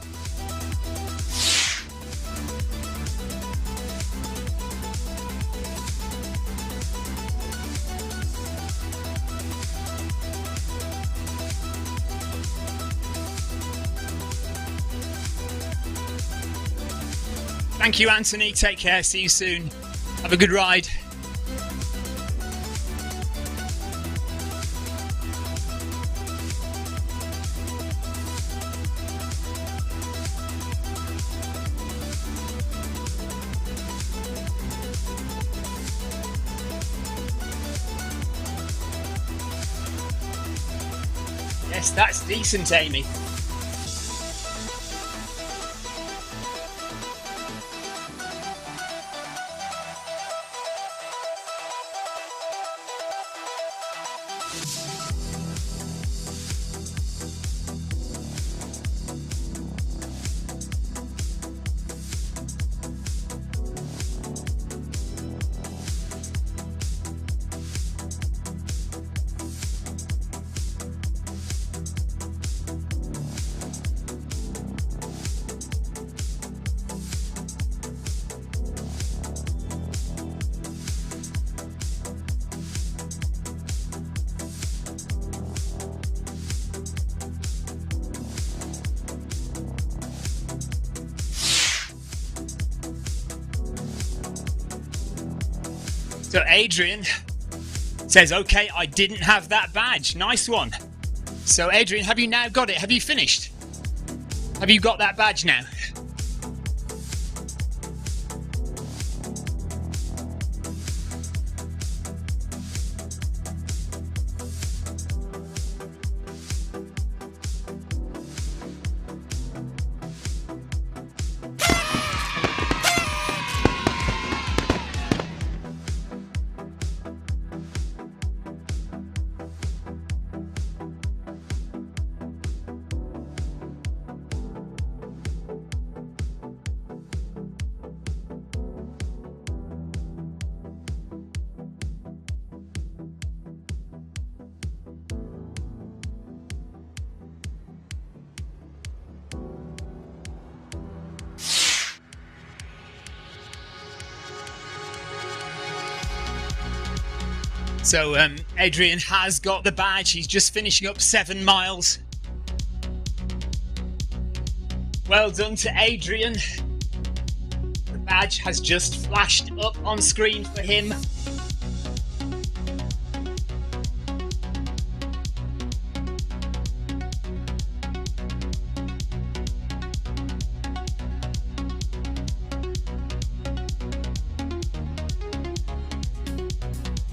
Thank you, Anthony. Take care. See you soon. Have a good ride. Yes, that's decent, Amy. So Adrian says, okay, I didn't have that badge. Nice one. So Adrian, have you now got it? Have you finished? Have you got that badge now? So Adrian has got the badge. He's just finishing up 7 miles. Well done to Adrian. The badge has just flashed up on screen for him.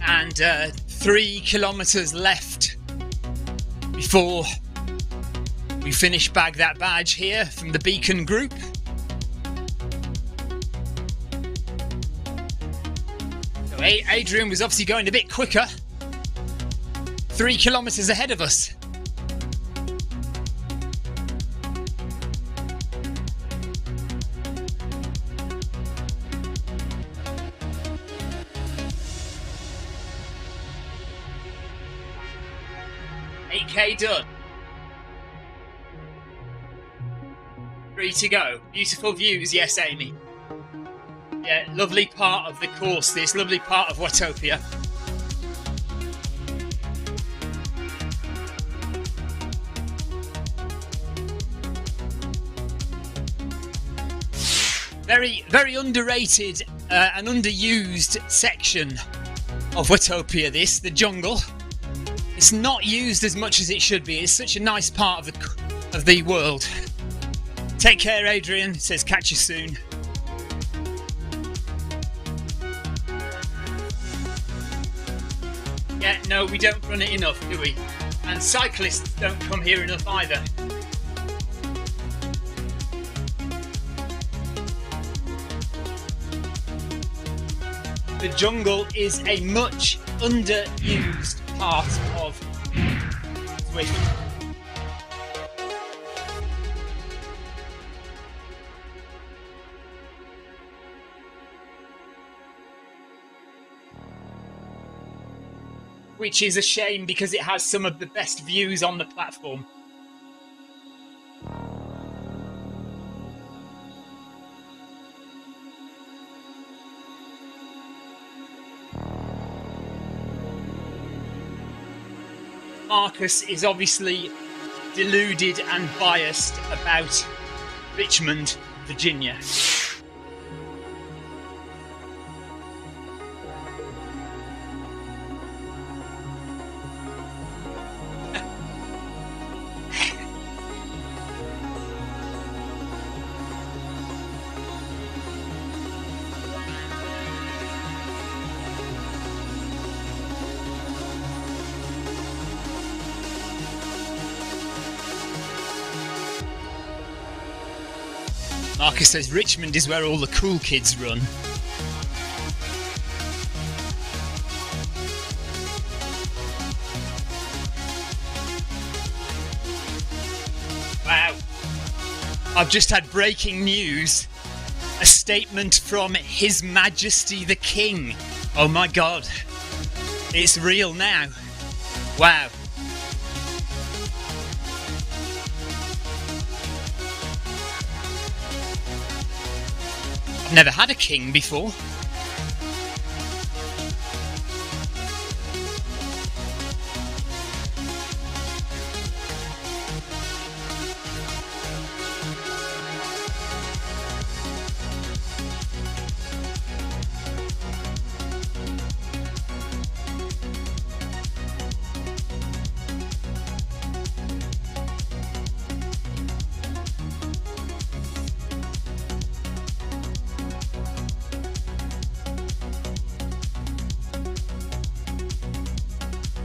and 3 kilometers left before we finish Bag That Badge here from the Beacon Group. So Adrian was obviously going a bit quicker, 3 kilometers ahead of us. Done. 3 to go. Beautiful views, yes, Amy. Yeah, lovely part of the course, this lovely part of Watopia. Very underrated and underused section of Watopia, this, the jungle. It's not used as much as it should be. It's such a nice part of the world. Take care, Adrian. It says catch you soon. Yeah, no, we don't run it enough, do we? And cyclists don't come here enough either. The jungle is a much underused part of Zwift. Which is a shame because it has some of the best views on the platform. Marcus is obviously deluded and biased about Richmond, Virginia. Marcus says Richmond is where all the cool kids run. Wow. I've just had breaking news. A statement from His Majesty the King. Oh my God. It's real now. Wow. I've never had a king before.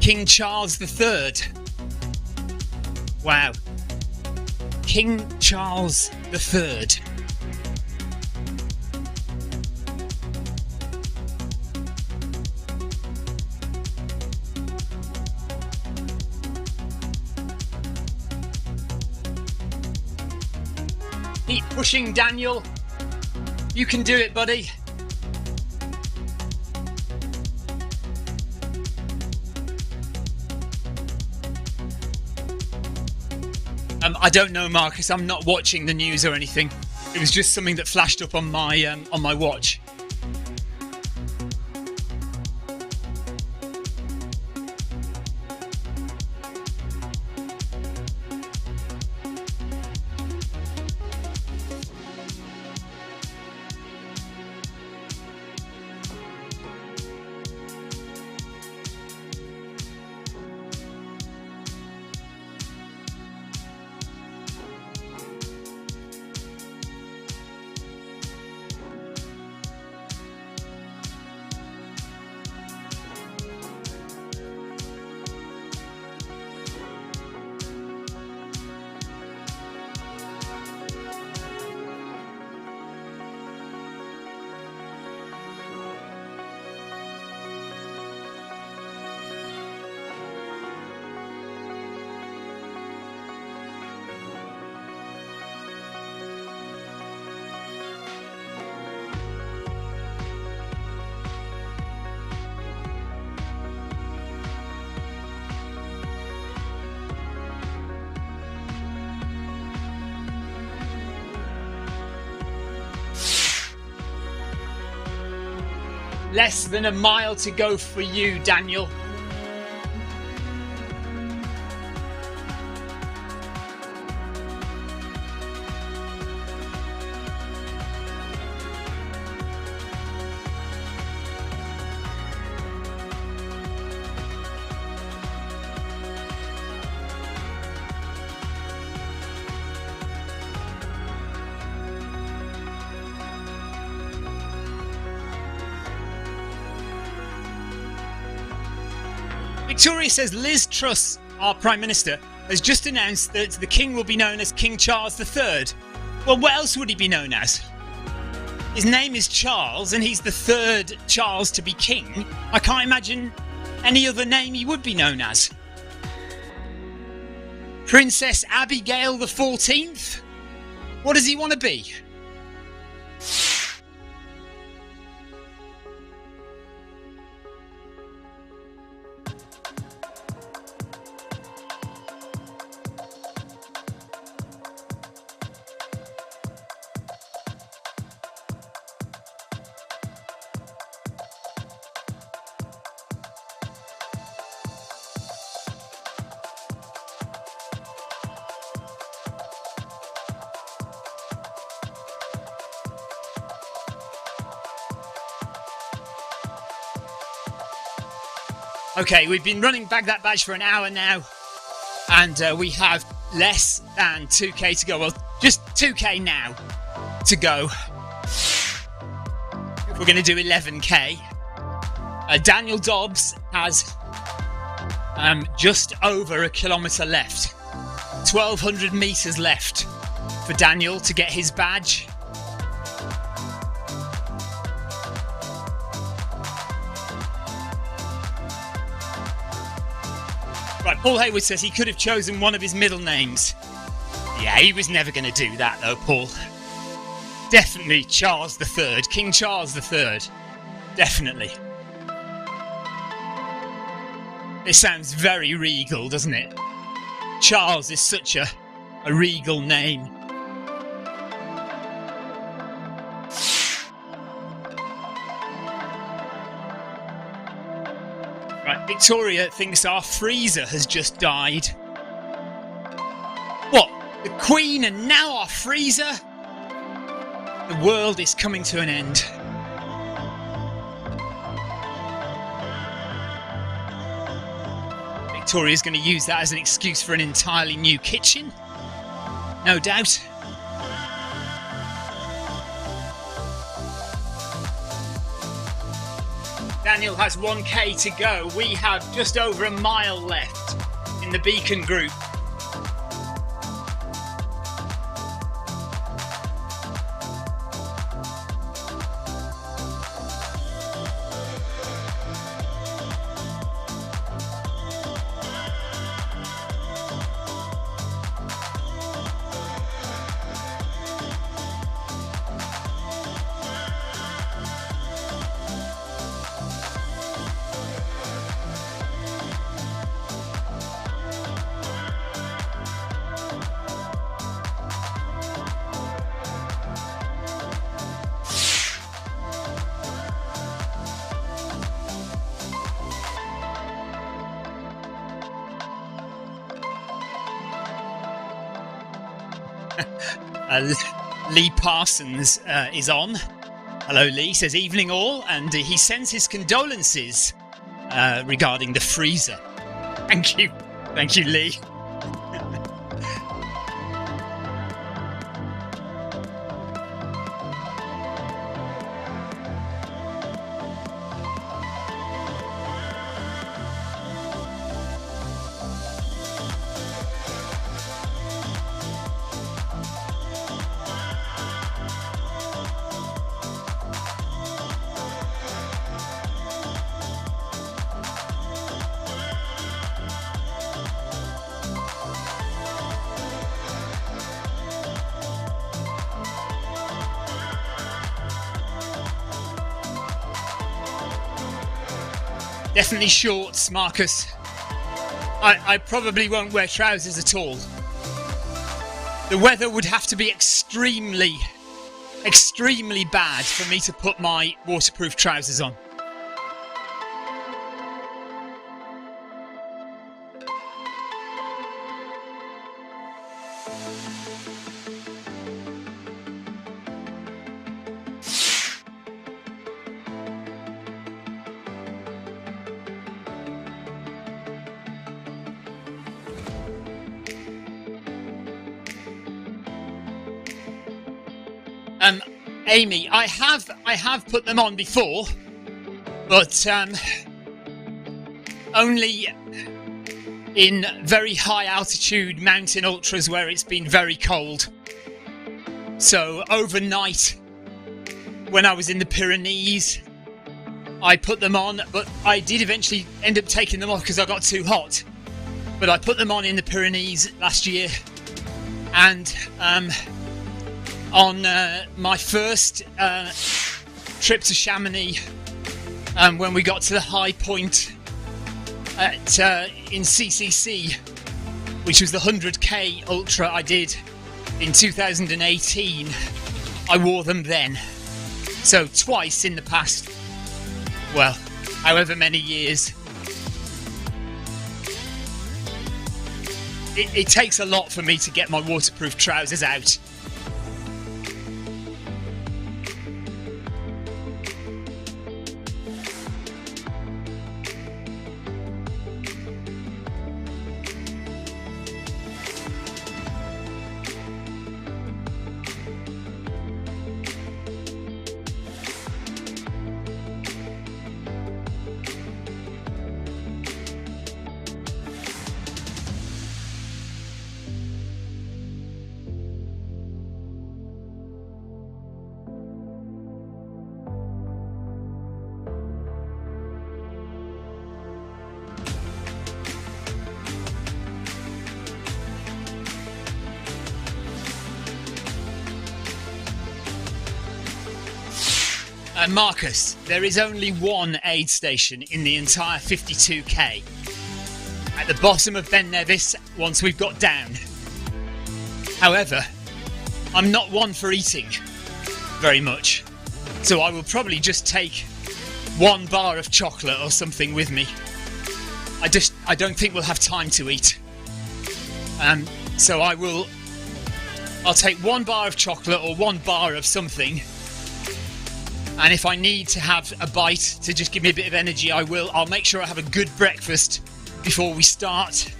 King Charles III. Wow. King Charles III. Keep pushing, Daniel. You can do it, buddy. I don't know, Marcus. I'm not watching the news or anything. It was just something that flashed up on my watch. Less than a mile to go for you, Daniel. Victoria says Liz Truss, our Prime Minister, has just announced that the King will be known as King Charles III. Well, what else would he be known as? His name is Charles and he's the third Charles to be king. I can't imagine any other name he would be known as. Princess Abigail the 14th? What does he want to be? Okay, we've been running Bag That Badge for an hour now, and we have less than 2k to go. Well, just 2k now to go. We're going to do 11k. Daniel Dobbs has just over a kilometre left. 1,200 metres left for Daniel to get his badge. Right, Paul Hayward says he could have chosen one of his middle names. Yeah, he was never going to do that though, Paul. Definitely Charles III, King Charles III. Definitely. It sounds very regal, doesn't it? Charles is such a regal name. Right, Victoria thinks our freezer has just died. What? The Queen and now our freezer? The world is coming to an end. Victoria's going to use that as an excuse for an entirely new kitchen. No doubt. Daniel has 1k to go. We have just over a mile left in the Beacon group. Lee Parsons is on. Hello, Lee. Says evening all, and he sends his condolences regarding the freezer. Thank you, Lee. Definitely shorts, Marcus. I probably won't wear trousers at all. The weather would have to be extremely bad for me to put my waterproof trousers on. Amy, I have put them on before, but only in very high altitude mountain ultras where it's been very cold. So overnight, when I was in the Pyrenees, I put them on, but I did eventually end up taking them off because I got too hot. But I put them on in the Pyrenees last year, and on my first trip to Chamonix, when we got to the high point in CCC, which was the 100k ultra I did in 2018, I wore them then. So twice in the past, well, however many years. It takes a lot for me to get my waterproof trousers out. Marcus, there is only one aid station in the entire 52k. At the bottom of Ben Nevis, once we've got down. However, I'm not one for eating very much, so I will probably just take one bar of chocolate or something with me. I don't think we'll have time to eat. So I'll take one bar of chocolate or one bar of something. And if I need to have a bite to just give me a bit of energy, I will. I'll make sure I have a good breakfast before we start.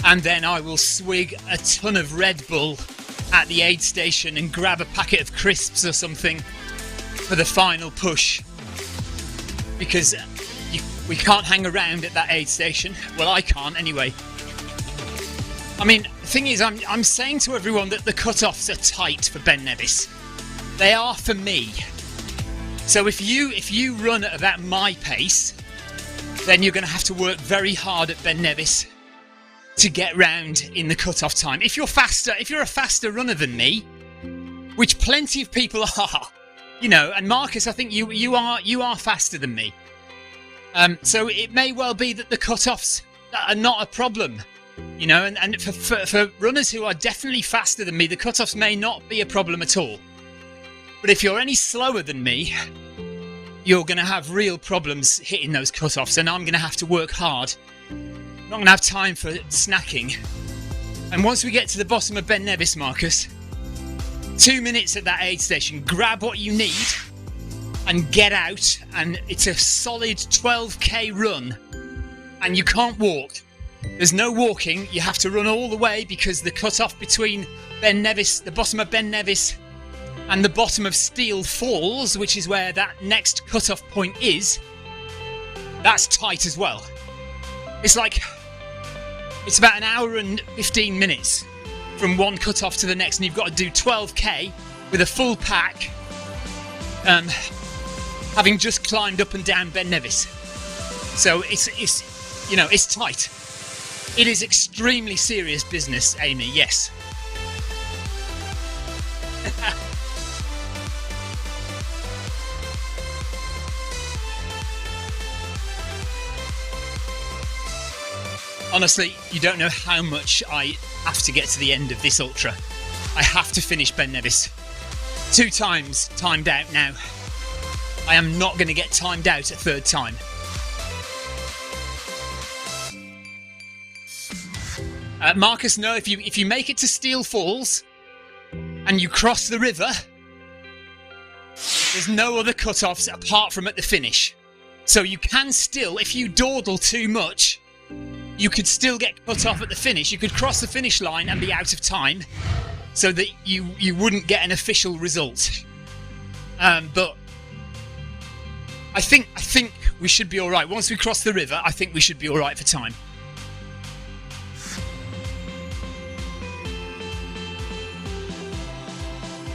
And then I will swig a ton of Red Bull at the aid station and grab a packet of crisps or something for the final push. Because we can't hang around at that aid station. Well, I can't anyway. I mean, the thing is, I'm saying to everyone that the cut-offs are tight for Ben Nevis. They are for me. So if you run at about my pace, then you're going to have to work very hard at Ben Nevis to get round in the cut-off time. If you're a faster runner than me, which plenty of people are, you know, and Marcus, I think you are faster than me. So it may well be that the cut-offs are not a problem, you know, and for runners who are definitely faster than me, the cut-offs may not be a problem at all. But if you're any slower than me, you're going to have real problems hitting those cut-offs, and I'm going to have to work hard. I'm not going to have time for snacking. And once we get to the bottom of Ben Nevis, Marcus, 2 minutes at that aid station, grab what you need and get out, and it's a solid 12k run, and you can't walk. There's no walking, you have to run all the way because the cut-off between Ben Nevis, the bottom of Ben Nevis, and the bottom of Steel Falls, which is where that next cut-off point is, that's tight as well. It's about an hour and 15 minutes from one cut-off to the next, and you've got to do 12k with a full pack, having just climbed up and down Ben Nevis. So it's tight. It is extremely serious business, Amy, yes. Honestly, you don't know how much I have to get to the end of this ultra. I have to finish Ben Nevis. 2 times timed out now. I am not going to get timed out a 3rd time. Marcus, no, if you make it to Steel Falls and you cross the river, there's no other cut-offs apart from at the finish. So you can still, if you dawdle too much, you could still get cut off at the finish. You could cross the finish line and be out of time, so that you wouldn't get an official result. But I think we should be all right. Once we cross the river, I think we should be all right for time.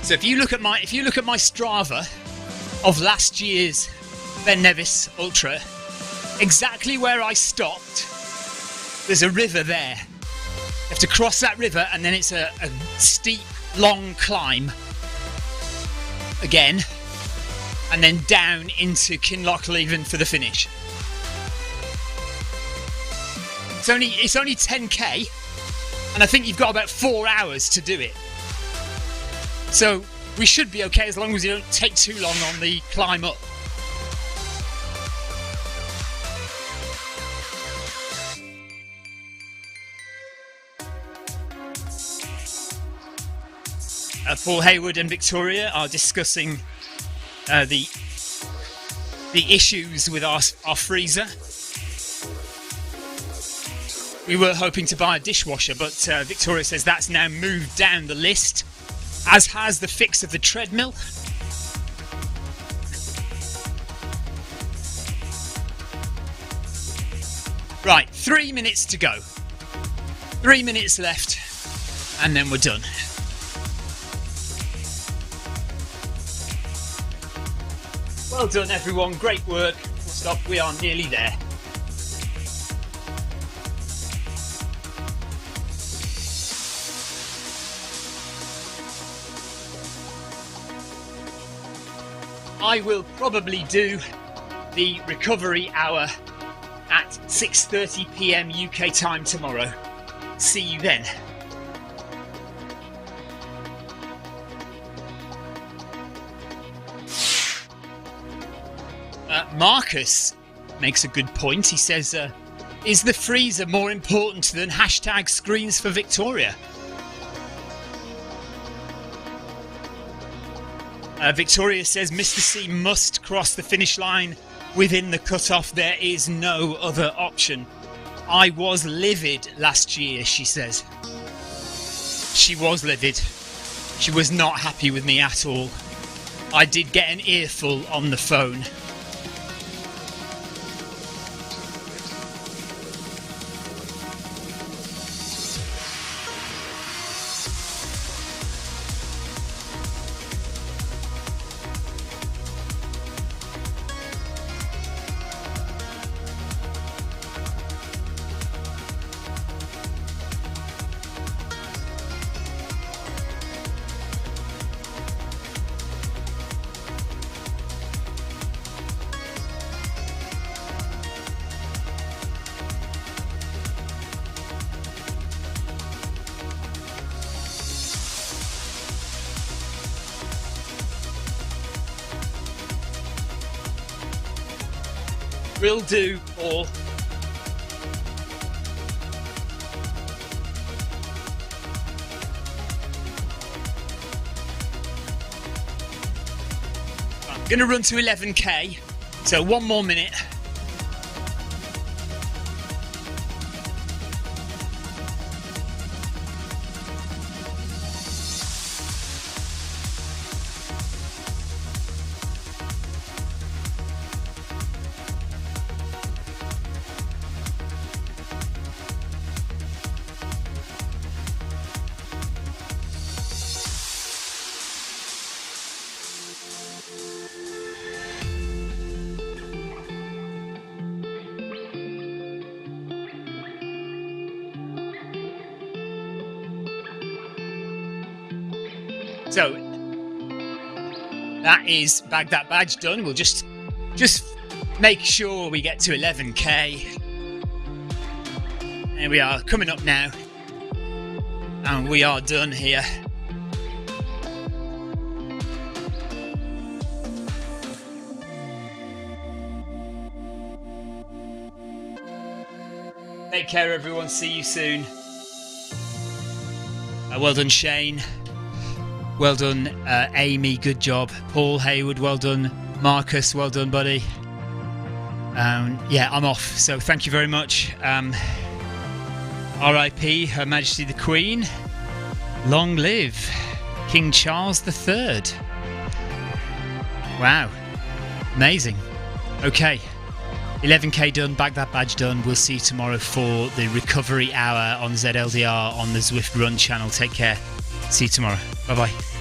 So if you look at my Strava of last year's Ben Nevis Ultra, exactly where I stopped, there's a river there. You have to cross that river, and then it's a steep, long climb again, and then down into Kinlochleven for the finish. It's only 10k, and I think you've got about 4 hours to do it. So we should be okay as long as you don't take too long on the climb up. Paul Hayward and Victoria are discussing the issues with our freezer. We were hoping to buy a dishwasher, but Victoria says that's now moved down the list, as has the fix of the treadmill. Right, 3 minutes to go. 3 minutes left, and then we're done. Well done, everyone. Great work. Full stop. We are nearly there. I will probably do the recovery hour at 6:30 p.m. UK time tomorrow. See you then. Marcus makes a good point. He says, is the freezer more important than hashtag screens for Victoria? Victoria says Mr. C must cross the finish line within the cut-off. There is no other option. I was livid last year, she says. She was livid. She was not happy with me at all. I did get an earful on the phone. Will do, Paul. I'm going to run to 11k, so 1 more minute. So that is Bag That Badge done. We'll just make sure we get to 11k. There we are, coming up now, and we are done here. Take care, everyone. See you soon. Well done, Shane. Well done, Amy. Good job. Paul Hayward, well done. Marcus, well done, buddy. Yeah, I'm off. So thank you very much. R.I.P. Her Majesty the Queen. Long live King Charles III. Wow. Amazing. Okay. 11k done, back that badge done. We'll see you tomorrow for the recovery hour on ZLDR on the Zwift Run channel. Take care. See you tomorrow. Bye bye.